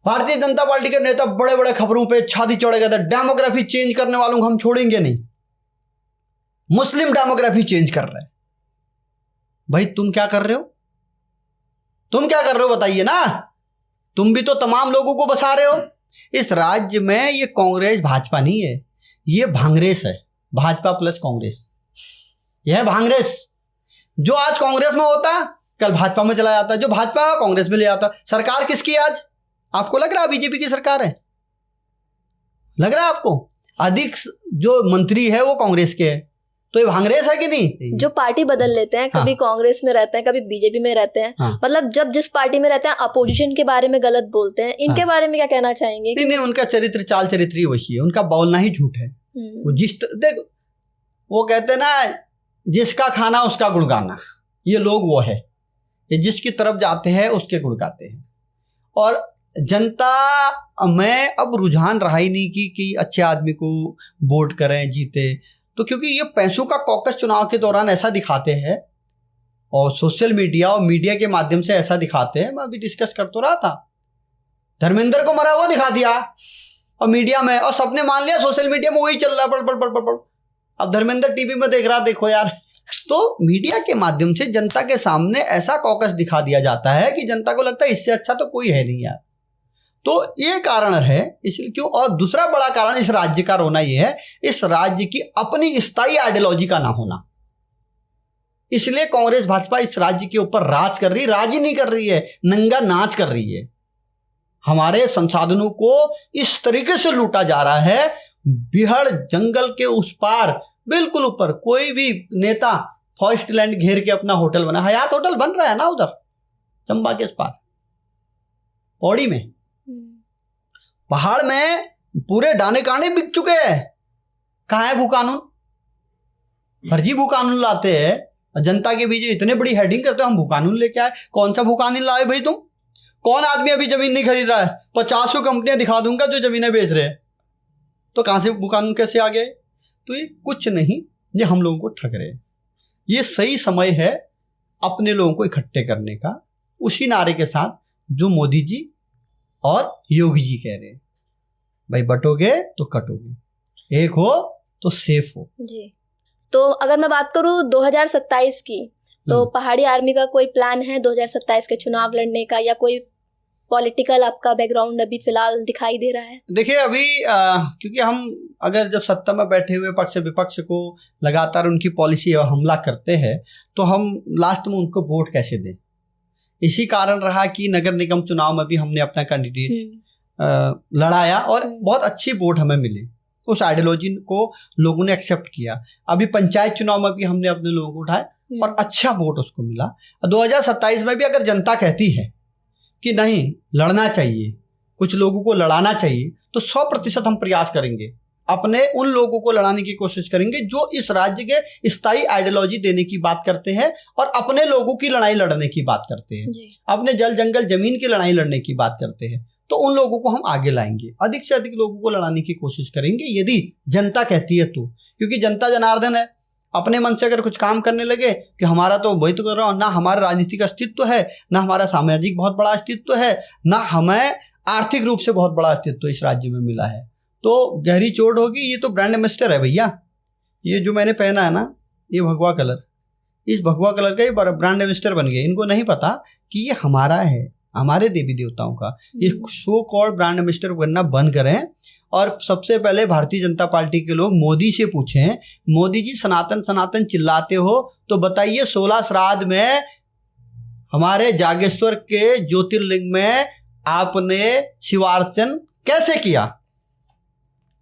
[SPEAKER 1] भारतीय जनता पार्टी के नेता बड़े बड़े खबरों पे छाती चढ़े गए थे, डेमोग्राफी चेंज करने वालों को हम छोड़ेंगे नहीं, मुस्लिम डेमोग्राफी चेंज कर रहे हैं। भाई तुम क्या कर रहे हो? तुम क्या कर रहे हो बताइए ना। तुम भी तो तमाम लोगों को बसा रहे हो इस राज्य में। ये कांग्रेस भाजपा नहीं है, ये भांग्रेस है, भाजपा प्लस कांग्रेस। यह है भांग्रेस। जो आज कांग्रेस में होता कल भाजपा में चला जाता, जो भाजपा में कांग्रेस में ले आता। सरकार किसकी आज? आपको लग रहा है बीजेपी की सरकार है? लग रहा है आपको? अधिक जो मंत्री है वो कांग्रेस के हैं, तो ये भांगरेस है कि नहीं?
[SPEAKER 2] जो पार्टी बदल लेते हैं, कभी कांग्रेस में रहते हैं, कभी बीजेपी में रहते हैं, मतलब जब जिस पार्टी में रहते हैं अपोजिशन के बारे में गलत बोलते हैं, इनके बारे में क्या कहना चाहेंगे?
[SPEAKER 1] नहीं, उनका चरित्र चाल चरित्र ही वही है, उनका बोलना ही झूठ है। वो देख, वो कहते हैं ना, जिसका खाना उसका गुण गाना, ये लोग वो है, ये जिसकी तरफ जाते हैं उसके गुण गाते हैं। और जनता में अब रुझान रहा ही नहीं कि अच्छे आदमी को वोट करें, जीते, तो क्योंकि ये पैसों का कॉकस चुनाव के दौरान ऐसा दिखाते हैं और सोशल मीडिया और मीडिया के माध्यम से ऐसा दिखाते हैं। मैं अभी डिस्कस कर तो रहा था, धर्मेंद्र को मरा हुआ दिखा दिया और मीडिया में, और सबने मान लिया सोशल मीडिया में वही चल रहा है, पड़। अब धर्मेंद्र टीवी में देख रहा, देखो यार। तो मीडिया के माध्यम से जनता के सामने ऐसा कॉकस दिखा दिया जाता है कि जनता को लगता है इससे अच्छा तो कोई है नहीं यार। तो ये कारण है, इसलिए क्यों। और दूसरा बड़ा कारण इस राज्य का रोना ये है, इस राज्य की अपनी स्थायी आइडियोलॉजी का ना होना। इसलिए कांग्रेस भाजपा इस राज्य के ऊपर राज कर रही, राज ही नहीं कर रही है, नंगा नाच कर रही है। हमारे संसाधनों को इस तरीके से लूटा जा रहा है, बिहड़ जंगल के उस पार बिल्कुल ऊपर कोई भी नेता फॉरेस्ट लैंड घेर के अपना होटल बना, हयात होटल बन रहा है ना उधर चंबा के इस पार, पौड़ी में, पहाड़ में पूरे डाने काने बिक चुके हैं। कहाँ है भू कानून? फर्जी भू कानून लाते हैं, जनता के बीच इतने बड़ी हेडिंग करते हो हम भू कानून लेके आए। कौन सा भू कानून लाए भाई तुम? कौन आदमी अभी जमीन नहीं खरीद रहा है? 50 कंपनियां दिखा दूंगा जो जमीनें बेच रहे हैं, तो कहां से भू कानून कैसे आ गए? तो ये कुछ नहीं, ये हम लोगों को ठग रहे हैं। ये सही समय है अपने लोगों को इकट्ठे करने का, उसी नारे के साथ जो मोदी जी और योगी जी कह रहे हैं, भाई बटोगे तो कटोगे, एक हो तो सेफ हो
[SPEAKER 2] जी। तो अगर मैं बात करूं 2027 की, तो पहाड़ी आर्मी का कोई प्लान है 2027 के चुनाव लड़ने का, या कोई पॉलिटिकल आपका बैकग्राउंड अभी फिलहाल दिखाई दे रहा है?
[SPEAKER 1] देखिए अभी क्योंकि हम अगर जब सत्ता में बैठे हुए पक्ष विपक्ष को लगातार उनकी पॉलिसी और हमला करते हैं, तो हम लास्ट में उनको वोट कैसे दें? इसी कारण रहा कि नगर निगम चुनाव में भी हमने अपना कैंडिडेट लड़ाया और बहुत अच्छी वोट हमें मिली, उस आइडियोलॉजी को लोगों ने एक्सेप्ट किया। अभी पंचायत चुनाव में भी हमने अपने लोगों को उठाया और अच्छा वोट उसको मिला। 2027 में भी अगर जनता कहती है कि नहीं लड़ना चाहिए, कुछ लोगों को लड़ाना चाहिए, तो 100% हम प्रयास करेंगे, अपने उन लोगों को लड़ाने की कोशिश करेंगे जो इस राज्य के स्थायी आइडियोलॉजी देने की बात करते हैं और अपने लोगों की लड़ाई लड़ने की बात करते हैं, अपने जल जंगल जमीन की लड़ाई लड़ने की बात करते हैं। तो उन लोगों को हम आगे लाएंगे, अधिक से अधिक लोगों को लड़ाने की कोशिश करेंगे यदि जनता कहती है तो। क्योंकि जनता जनार्दन है, अपने मन से अगर कुछ काम करने लगे कि हमारा तो वही तो कर रहा हूँ, ना हमारा राजनीतिक अस्तित्व है, ना हमारा सामाजिक बहुत बड़ा अस्तित्व है, ना हमें आर्थिक रूप से बहुत बड़ा अस्तित्व इस राज्य में मिला है, तो गहरी चोट होगी। ये तो ब्रांड एम्बेसडर है भैया, ये जो मैंने पहना है ना, ये भगवा कलर, इस भगवा कलर का ये ब्रांड एम्बेसडर बन गया। इनको नहीं पता कि ये हमारा है, हमारे देवी देवताओं का। ये सो कॉल्ड ब्रांड एम्बेसडर बनना बंद करें और सबसे पहले भारतीय जनता पार्टी के लोग मोदी से पूछें, मोदी जी सनातन सनातन चिल्लाते हो तो बताइए 16 श्राद्ध में हमारे जागेश्वर के ज्योतिर्लिंग में आपने शिवार्चन कैसे किया?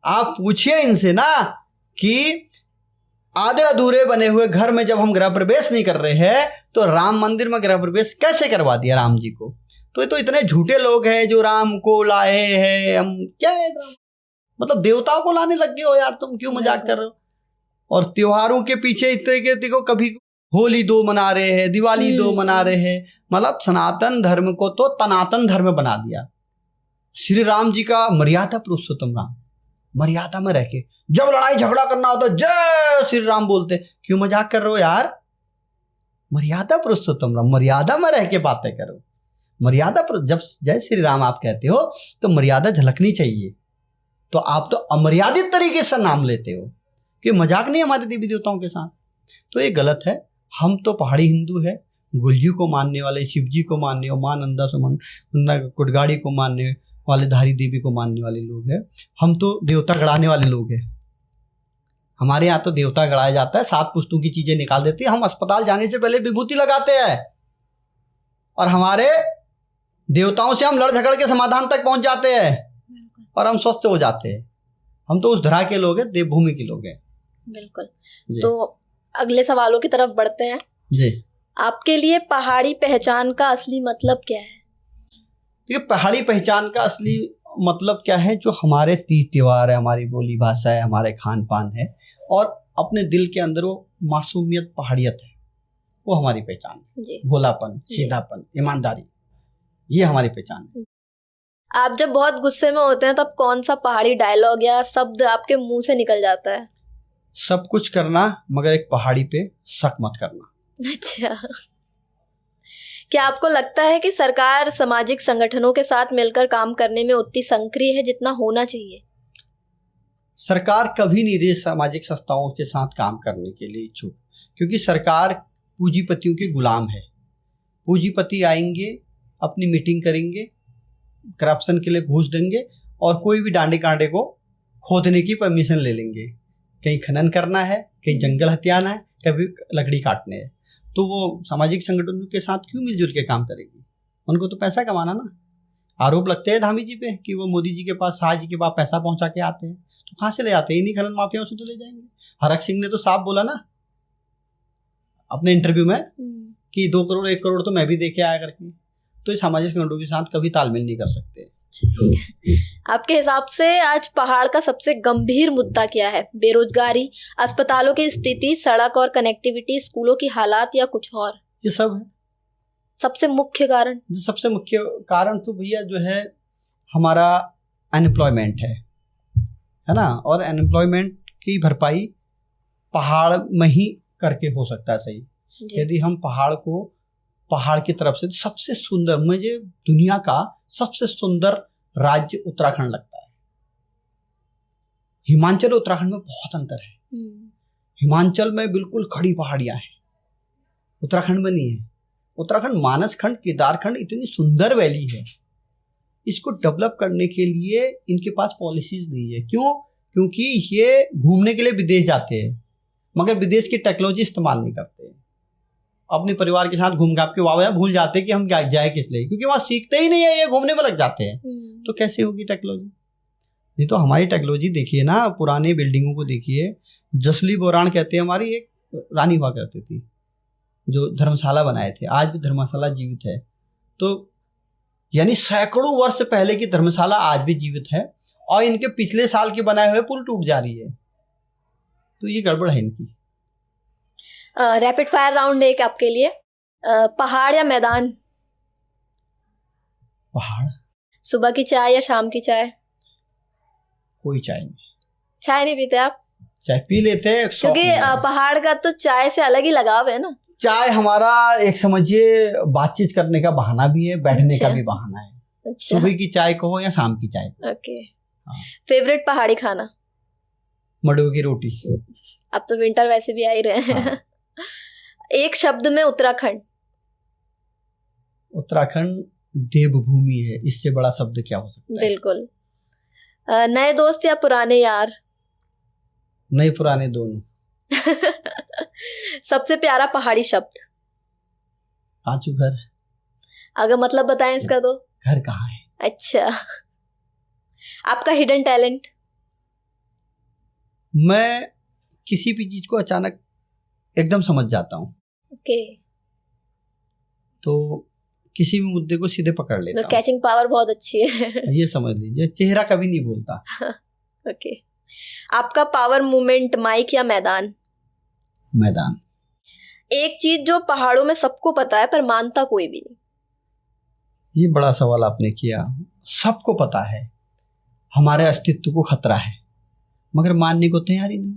[SPEAKER 1] आप पूछिए इनसे ना कि आधे अधूरे बने हुए घर में जब हम गृह प्रवेश नहीं कर रहे हैं तो राम मंदिर में गृह प्रवेश कैसे करवा दिया राम जी को? तो ये तो इतने झूठे लोग हैं जो राम को लाए हैं, हम क्या है मतलब देवताओं को लाने लग गए हो यार, तुम क्यों मजाक कर रहे हो? और त्योहारों के पीछे इस तरीके देखो, कभी होली 2 मना रहे हैं, दिवाली 2 मना रहे हैं, मतलब सनातन धर्म को तो तनातन धर्म बना दिया। श्री राम जी का मर्यादा पुरुषोत्तम राम, मर्यादा में रह के जब लड़ाई झगड़ा करना होता जय श्री राम बोलते, क्यों मजाक कर रहे हो यार? मर्यादा पुरुषोत्तम राम, मर्यादा में रह के बातें करो। मर्यादा जब जय श्री राम आप कहते हो तो मर्यादा झलकनी चाहिए, तो आप तो अमर्यादित तरीके से नाम लेते हो कि मजाक नहीं हमारे देवी देवताओं के साथ, तो ये गलत है। हम तो पहाड़ी हिंदू है, गुलजी को मानने वाले, शिव जी को मानने और माँ नंदा सुमन कुटगाड़ी को मानने वाले, धारी देवी को मानने वाले लोग हैं। हम तो देवता गड़ाने वाले लोग हैं, हमारे यहाँ तो देवता गड़ाया जाता है, 7 पुस्तों की चीजें निकाल देते हैं। हम अस्पताल जाने से पहले विभूति लगाते हैं और हमारे देवताओं से हम लड़ झगड़ के समाधान तक पहुंच जाते हैं और हम स्वस्थ हो जाते हैं। हम तो उस धरा के लोग हैं, देवभूमि के लोग हैं।
[SPEAKER 2] बिल्कुल। तो अगले सवालों की तरफ बढ़ते हैं
[SPEAKER 1] जी।
[SPEAKER 2] आपके लिए पहाड़ी पहचान का असली मतलब क्या है?
[SPEAKER 1] देखिए, पहाड़ी पहचान का असली मतलब क्या है? जो हमारे तीज त्योहार है, हमारी बोली भाषा है, हमारे खान पान है, और अपने दिल के अंदर वो मासूमियत, पहाड़ियत है, वो हमारी पहचान है।
[SPEAKER 2] जी।
[SPEAKER 1] भोलापन, सीधापन, ईमानदारी, ये हमारी पहचान है।
[SPEAKER 2] आप जब बहुत गुस्से में होते हैं तब कौन सा पहाड़ी डायलॉग या शब्द आपके मुंह से निकल जाता है?
[SPEAKER 1] सब कुछ करना मगर एक पहाड़ी पे शक मत करना।
[SPEAKER 2] अच्छा, क्या आपको लगता है कि सरकार सामाजिक संगठनों के साथ मिलकर काम करने में उतनी सक्रिय है जितना होना चाहिए?
[SPEAKER 1] सरकार कभी नहीं रही सामाजिक संस्थाओं के साथ काम करने के लिए इच्छुक, क्योंकि सरकार पूंजीपतियों के गुलाम है। पूंजीपति आएंगे, अपनी मीटिंग करेंगे, करप्शन के लिए घूस देंगे, और कोई भी डांडे कांडे को खोदने की परमिशन ले लेंगे। कहीं खनन करना है, कहीं जंगल हथियाना है, कभी लकड़ी काटने है, तो वो सामाजिक संगठनों के साथ क्यों मिलजुल के काम करेगी? उनको तो पैसा कमाना ना। आरोप लगते हैं धामी जी पे कि वो मोदी जी के पास, शाह जी के पास पैसा पहुंचा के आते हैं, तो कहाँ से ले आते हैं? इन्हीं खनन माफियाओं से तो ले जाएंगे। हरक सिंह ने तो साफ बोला ना अपने इंटरव्यू में कि 2 करोड़ 1 करोड़ तो मैं भी दे के आया करके। तो इस सामाजिक संगठनों के साथ कभी तालमेल नहीं कर सकते।
[SPEAKER 2] आपके हिसाब से आज पहाड़ का सबसे गंभीर मुद्दा क्या है? बेरोजगारी, अस्पतालों की स्थिति, सड़क और कनेक्टिविटी, स्कूलों की हालात, या कुछ और?
[SPEAKER 1] ये सब है।
[SPEAKER 2] सबसे मुख्य कारण?
[SPEAKER 1] सबसे मुख्य कारण तो भैया जो है हमारा अनएम्प्लॉयमेंट है ना, और अनएम्प्लॉयमेंट की भरपाई पहाड़ में ही करके हो सकता है। सही, यदि हम पहाड़ की तरफ से, सबसे सुंदर, मुझे दुनिया का सबसे सुंदर राज्य उत्तराखंड लगता है। हिमाचल और उत्तराखंड में बहुत अंतर है। हिमाचल में बिल्कुल खड़ी पहाड़ियां हैं, उत्तराखंड में नहीं है। उत्तराखंड, मानसखंड, केदारखंड, इतनी सुंदर वैली है। इसको डेवलप करने के लिए इनके पास पॉलिसीज नहीं है। क्यों? क्योंकि ये घूमने के लिए विदेश जाते हैं, मगर विदेश की टेक्नोलॉजी इस्तेमाल नहीं करते। अपने परिवार के साथ घूम घाम के वाह भूल जाते हैं कि हम जाए किस लिए, क्योंकि वहां सीखते ही नहीं है, ये घूमने में लग जाते हैं। तो कैसे होगी टेक्नोलॉजी? नहीं तो हमारी टेक्नोलॉजी देखिए ना, पुरानी बिल्डिंगों को देखिए। जसली बोरान कहते हैं, हमारी एक रानी हुआ करती थी जो धर्मशाला बनाए थे, आज भी धर्मशाला जीवित है। तो यानी सैकड़ों वर्ष पहले की धर्मशाला आज भी जीवित है, और इनके पिछले साल के बनाए हुए पुल टूट जा रही है। तो ये गड़बड़ है इनकी।
[SPEAKER 2] रैपिड फायर राउंड एक आपके लिए, पहाड़ या मैदान?
[SPEAKER 1] पहाड़।
[SPEAKER 2] सुबह की चाय या शाम की चाय?
[SPEAKER 1] कोई चाय नहीं।
[SPEAKER 2] चाय नहीं पीते आप?
[SPEAKER 1] चाय पी लेते हैं,
[SPEAKER 2] क्योंकि पहाड़ का तो चाय से अलग ही लगाव है ना। चाय
[SPEAKER 1] हमारा एक समझिए बातचीत करने का बहाना भी है, बैठने का भी बहाना है।
[SPEAKER 2] अच्छा।
[SPEAKER 1] सुबह की चाय कहो या शाम की चाय।
[SPEAKER 2] ओके। फेवरेट पहाड़ी खाना?
[SPEAKER 1] मडुआ की रोटी।
[SPEAKER 2] अब तो विंटर वैसे भी आ ही रहे हैं। एक शब्द में उत्तराखंड?
[SPEAKER 1] उत्तराखंड देवभूमि है, इससे बड़ा शब्द क्या हो सकता है?
[SPEAKER 2] बिल्कुल। नए दोस्त या पुराने यार?
[SPEAKER 1] नए पुराने दोनों।
[SPEAKER 2] सबसे प्यारा पहाड़ी शब्द?
[SPEAKER 1] काचू घर।
[SPEAKER 2] अगर मतलब बताएं इसका तो?
[SPEAKER 1] घर कहाँ है।
[SPEAKER 2] अच्छा। आपका हिडन टैलेंट?
[SPEAKER 1] मैं किसी भी चीज को अचानक एकदम समझ जाता हूँ।
[SPEAKER 2] ओके।
[SPEAKER 1] तो किसी भी मुद्दे को सीधे पकड़ लेता हूँ।
[SPEAKER 2] कैचिंग पावर बहुत अच्छी है।
[SPEAKER 1] ये समझ लीजिए, चेहरा कभी नहीं बोलता।
[SPEAKER 2] ओके। आपका पावर मूवमेंट, माइक या मैदान?
[SPEAKER 1] मैदान।
[SPEAKER 2] एक चीज जो पहाड़ों में सबको पता है पर मानता कोई भी नहीं?
[SPEAKER 1] ये बड़ा सवाल आपने किया। सबको पता है हमारे अस्तित्व को खतरा है, मगर मानने को तैयार ही नहीं।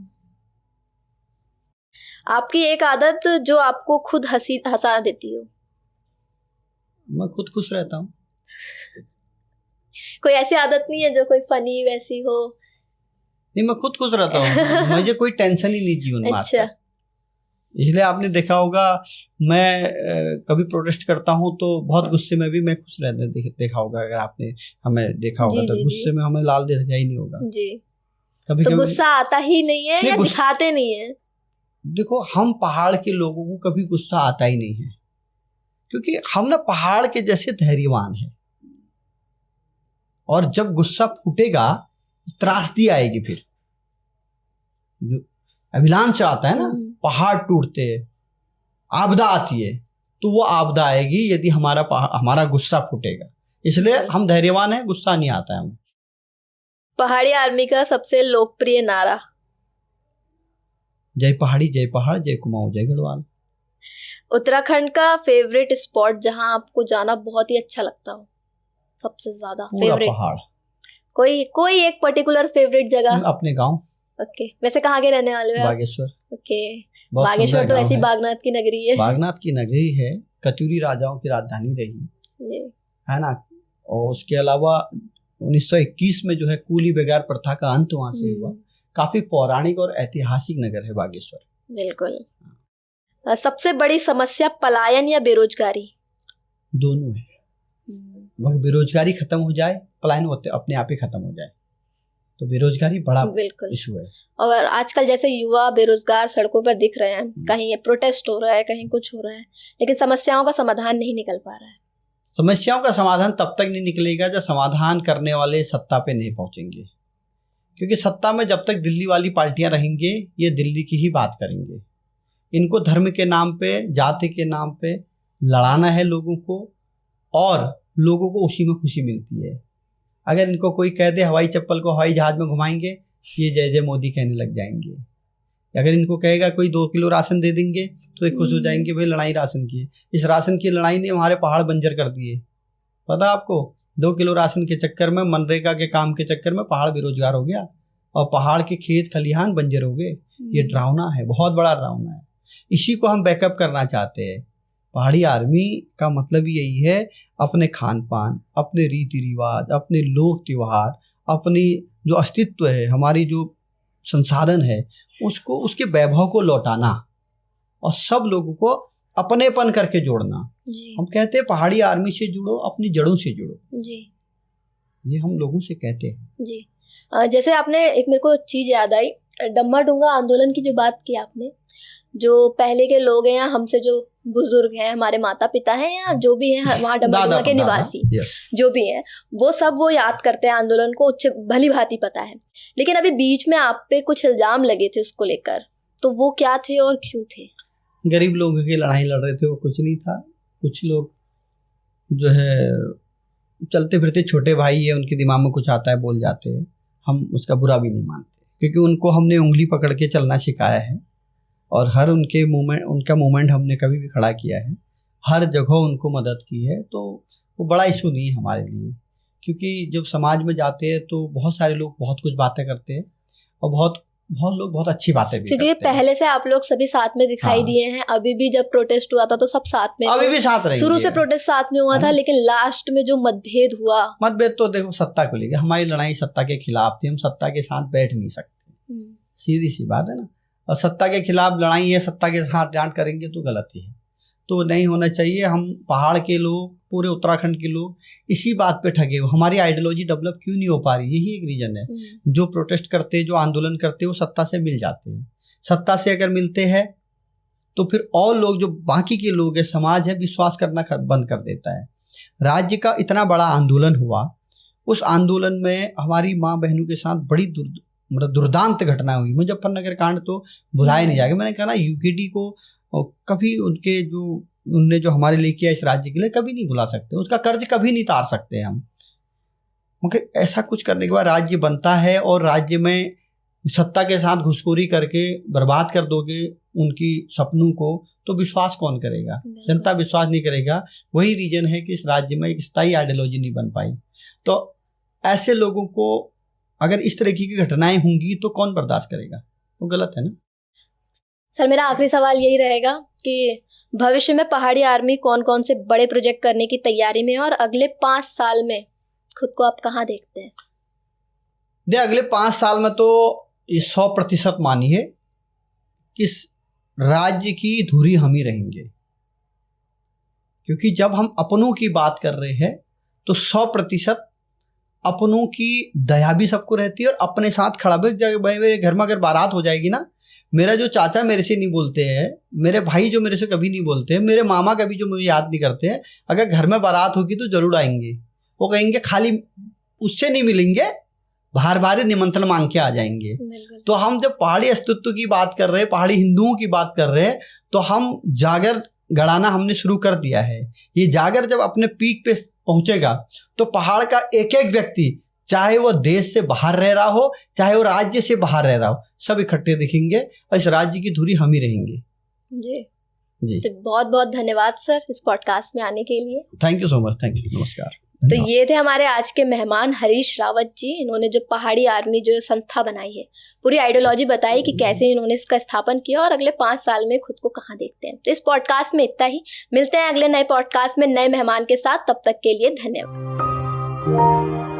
[SPEAKER 2] आपकी एक आदत जो आपको खुद हंसा देती हो?
[SPEAKER 1] मैं खुद खुश रहता हूँ।
[SPEAKER 2] कोई ऐसी आदत नहीं है जो कोई फनी वैसी हो?
[SPEAKER 1] नहीं, मैं खुद खुश रहता हूँ। मुझे कोई टेंशन ही नहीं जीवन में। अच्छा। इसलिए आपने देखा होगा, मैं कभी प्रोटेस्ट करता हूँ तो बहुत गुस्से में भी मैं खुश रहता देखा होगा। अगर आपने हमें देखा होगा तो गुस्से में हमें लाल दिखा ही नहीं होगा जी। कभी
[SPEAKER 2] तो गुस्सा आता ही नहीं है या दिखाते नहीं है?
[SPEAKER 1] देखो, हम पहाड़ के लोगों को कभी गुस्सा आता ही नहीं है, क्योंकि हम ना पहाड़ के जैसे धैर्यवान हैं। और जब गुस्सा फूटेगा त्रासदी आएगी, फिर जो अभिलाष आता है ना, पहाड़ टूटते हैं, आपदा आती है, तो वो आपदा आएगी यदि हमारा गुस्सा फूटेगा। इसलिए हम धैर्यवान हैं, गुस्सा नहीं आता है हमें।
[SPEAKER 2] पहाड़ी आर्मी का सबसे लोकप्रिय नारा?
[SPEAKER 1] जय पहाड़ी, जय पहाड़, जय कुमाऊं, जय गढ़वाल।
[SPEAKER 2] उत्तराखंड का फेवरेट स्पॉट जहां आपको जाना बहुत ही अच्छा लगता हो, सबसे ज्यादा फेवरेट?
[SPEAKER 1] पहाड़।
[SPEAKER 2] कोई एक पर्टिकुलर फेवरेट जगह?
[SPEAKER 1] अपने गांव।
[SPEAKER 2] ओके, वैसे कहाँ के रहने वाले हो?
[SPEAKER 1] बागेश्वर।
[SPEAKER 2] ओके, बागेश्वर तो ऐसी बागनाथ की नगरी है।
[SPEAKER 1] बागनाथ की नगरी है, कत्यूरी राजाओं की राजधानी रही है ना। और उसके अलावा 1921 में जो है कूली बेगार प्रथा का अंत वहां से हुआ। काफी पौराणिक और ऐतिहासिक नगर है बागेश्वर।
[SPEAKER 2] बिल्कुल। सबसे बड़ी समस्या पलायन या बेरोजगारी?
[SPEAKER 1] दोनों है। वह बेरोजगारी खत्म हो जाए, पलायन होते अपने आप ही खत्म हो जाए, तो बेरोजगारी बड़ा इशू है।
[SPEAKER 2] और आजकल जैसे युवा बेरोजगार सड़कों पर दिख रहे हैं, कहीं ये प्रोटेस्ट हो रहा है, कहीं कुछ हो रहा है, लेकिन समस्याओं का समाधान नहीं निकल पा रहा है।
[SPEAKER 1] समस्याओं का समाधान तब तक नहीं निकलेगा जब समाधान करने वाले सत्ता पे नहीं पहुंचेंगे, क्योंकि सत्ता में जब तक दिल्ली वाली पार्टियां रहेंगे ये दिल्ली की ही बात करेंगे। इनको धर्म के नाम पे, जाति के नाम पे लड़ाना है लोगों को, और लोगों को उसी में खुशी मिलती है। अगर इनको कोई कह दे हवाई चप्पल को हवाई जहाज में घुमाएंगे, ये जय जय मोदी कहने लग जाएंगे। अगर इनको कहेगा कोई 2 किलो राशन दे देंगे तो ये खुश हो जाएंगे, भाई लड़ाई राशन की है। इस राशन की लड़ाई ने हमारे पहाड़ बंजर कर दिए, पता आपको? 2 किलो राशन के चक्कर में, मनरेगा के काम के चक्कर में पहाड़ बेरोजगार हो गया और पहाड़ के खेत खलिहान बंजर हो गए। ये डरावना है, बहुत बड़ा डरावना है। इसी को हम बैकअप करना चाहते हैं। पहाड़ी आर्मी का मतलब यही है, अपने खान पान, अपने रीति रिवाज, अपने लोक त्योहार, अपनी जो अस्तित्व है, हमारी जो संसाधन है, उसको, उसके वैभव को लौटाना और सब लोगों को अपनेपन करके जोड़ना। हम कहते हैं पहाड़ी आर्मी से जुड़ो, अपनी जड़ों से जुड़ो जी, ये हम लोगों से कहते हैं
[SPEAKER 2] जी। जैसे आपने एक, मेरे को चीज याद आई, डम्मा डुंगा आंदोलन की जो बात की आपने, जो पहले के लोग हैं या हमसे जो बुजुर्ग हैं, हमारे माता पिता हैं या जो भी हैं वहाँ डम्मा डुंगा के निवासी जो भी हैं, वो सब वो याद करते हैं आंदोलन को, भली भांति पता है। लेकिन अभी बीच में आप पे कुछ इल्जाम लगे थे उसको लेकर, तो वो क्या थे और क्यों थे?
[SPEAKER 1] गरीब लोगों की लड़ाई लड़ रहे थे, वो कुछ नहीं था। कुछ लोग जो है चलते फिरते छोटे भाई है, उनके दिमाग में कुछ आता है बोल जाते हैं, हम उसका बुरा भी नहीं मानते, क्योंकि उनको हमने उंगली पकड़ के चलना सिखाया है और हर उनका मूवमेंट हमने कभी भी खड़ा किया है, हर जगह उनको मदद की है। तो वो बड़ा इशू नहीं है हमारे लिए, क्योंकि जब समाज में जाते हैं तो बहुत सारे लोग बहुत कुछ बातें करते हैं और बहुत लोग बहुत अच्छी बातें भी
[SPEAKER 2] क्योंकि
[SPEAKER 1] करते हैं।
[SPEAKER 2] पहले से आप लोग सभी साथ में दिखाई दिए हैं। अभी भी जब प्रोटेस्ट हुआ था तो सब साथ में,
[SPEAKER 1] अभी भी साथ रहेंगे।
[SPEAKER 2] शुरू से प्रोटेस्ट साथ में हुआ था, लेकिन लास्ट में जो मतभेद हुआ,
[SPEAKER 1] मतभेद तो देखो सत्ता को लेकर, हमारी लड़ाई सत्ता के खिलाफ थी, हम सत्ता के साथ बैठ नहीं सकते, सीधी सी बात है ना। और सत्ता के खिलाफ लड़ाई है, सत्ता के साथ डांट करेंगे तो गलती है, तो नहीं होना चाहिए। हम पहाड़ के लोग, पूरे उत्तराखंड के लोग इसी बात पे ठगे हुए। हमारी आइडियोलॉजी डेवलप क्यों नहीं हो पा रही, यही एक रीजन है। जो प्रोटेस्ट करते, जो आंदोलन करते, वो सत्ता से मिल जाते हैं। सत्ता से अगर मिलते हैं तो फिर और लोग, जो बाकी के लोग है, समाज है, विश्वास करना बंद कर देता है। राज्य का इतना बड़ा आंदोलन हुआ, उस आंदोलन में हमारी माँ बहनों के साथ बड़ी दुर्दांत घटना हुई। मुजफ्फरनगर कांड तो भुलाए नहीं जाएगा। मैंने कहा ना, यूकेडी को कभी उनने जो हमारे लिए किया इस राज्य के लिए कभी नहीं भुला सकते, उसका कर्ज कभी नहीं तार सकते हम। मगर ऐसा कुछ करने के बाद राज्य बनता है और राज्य में सत्ता के साथ घुसखोरी करके बर्बाद कर दोगे उनकी सपनों को, तो विश्वास कौन करेगा? जनता विश्वास नहीं करेगा। वही रीजन है कि इस राज्य में एक स्थायी आइडियोलॉजी नहीं बन पाई। तो ऐसे लोगों को अगर इस तरह की घटनाएं होंगी तो कौन बर्दाश्त करेगा? वो गलत है ना।
[SPEAKER 2] सर, मेरा आखिरी सवाल यही रहेगा कि भविष्य में पहाड़ी आर्मी कौन कौन से बड़े प्रोजेक्ट करने की तैयारी में है और अगले 5 साल में खुद को आप कहाँ देखते हैं?
[SPEAKER 1] अगले 5 साल में तो ये 100% मानिए कि इस राज्य की धुरी हम ही रहेंगे, क्योंकि जब हम अपनों की बात कर रहे हैं तो 100% अपनों की दया भी सबको रहती है और अपने साथ खड़ा भी। मेरे घर में अगर बारात हो जाएगी ना, मेरा जो चाचा मेरे से नहीं बोलते हैं, मेरे भाई जो मेरे से कभी नहीं बोलते हैं, मेरे मामा कभी जो मुझे याद नहीं करते हैं, अगर घर में बारात होगी तो जरूर आएंगे। वो कहेंगे खाली उससे नहीं मिलेंगे, बार बार निमंत्रण मांग के आ जाएंगे।
[SPEAKER 2] बिल्कुल।
[SPEAKER 1] तो हम जब पहाड़ी अस्तित्व की बात कर रहे हैं, पहाड़ी हिंदुओं की बात कर रहे हैं, तो हम जागर गड़ाना हमने शुरू कर दिया है। ये जागर जब अपने पीक पे पहुंचेगा तो पहाड़ का एक एक व्यक्ति, चाहे वो देश से बाहर रह रहा हो, चाहे वो राज्य से बाहर रह रहा हो, सब इकट्ठे दिखेंगे और इस राज्य की धुरी हम ही रहेंगे।
[SPEAKER 2] जी
[SPEAKER 1] जी,
[SPEAKER 2] तो बहुत बहुत धन्यवाद सर इस पॉडकास्ट में आने के लिए।
[SPEAKER 1] Thank you so much, thank you, नमस्कार।
[SPEAKER 2] तो ये थे हमारे आज के मेहमान हरीश रावत जी। इन्होंने जो पहाड़ी आर्मी जो संस्था बनाई है, पूरी आइडियोलॉजी बताई कि कैसे इन्होंने इसका स्थापन किया और अगले 5 साल में खुद को कहाँ देखते हैं। तो इस पॉडकास्ट में इतना ही, मिलते हैं अगले नए पॉडकास्ट में नए मेहमान के साथ। तब तक के लिए धन्यवाद।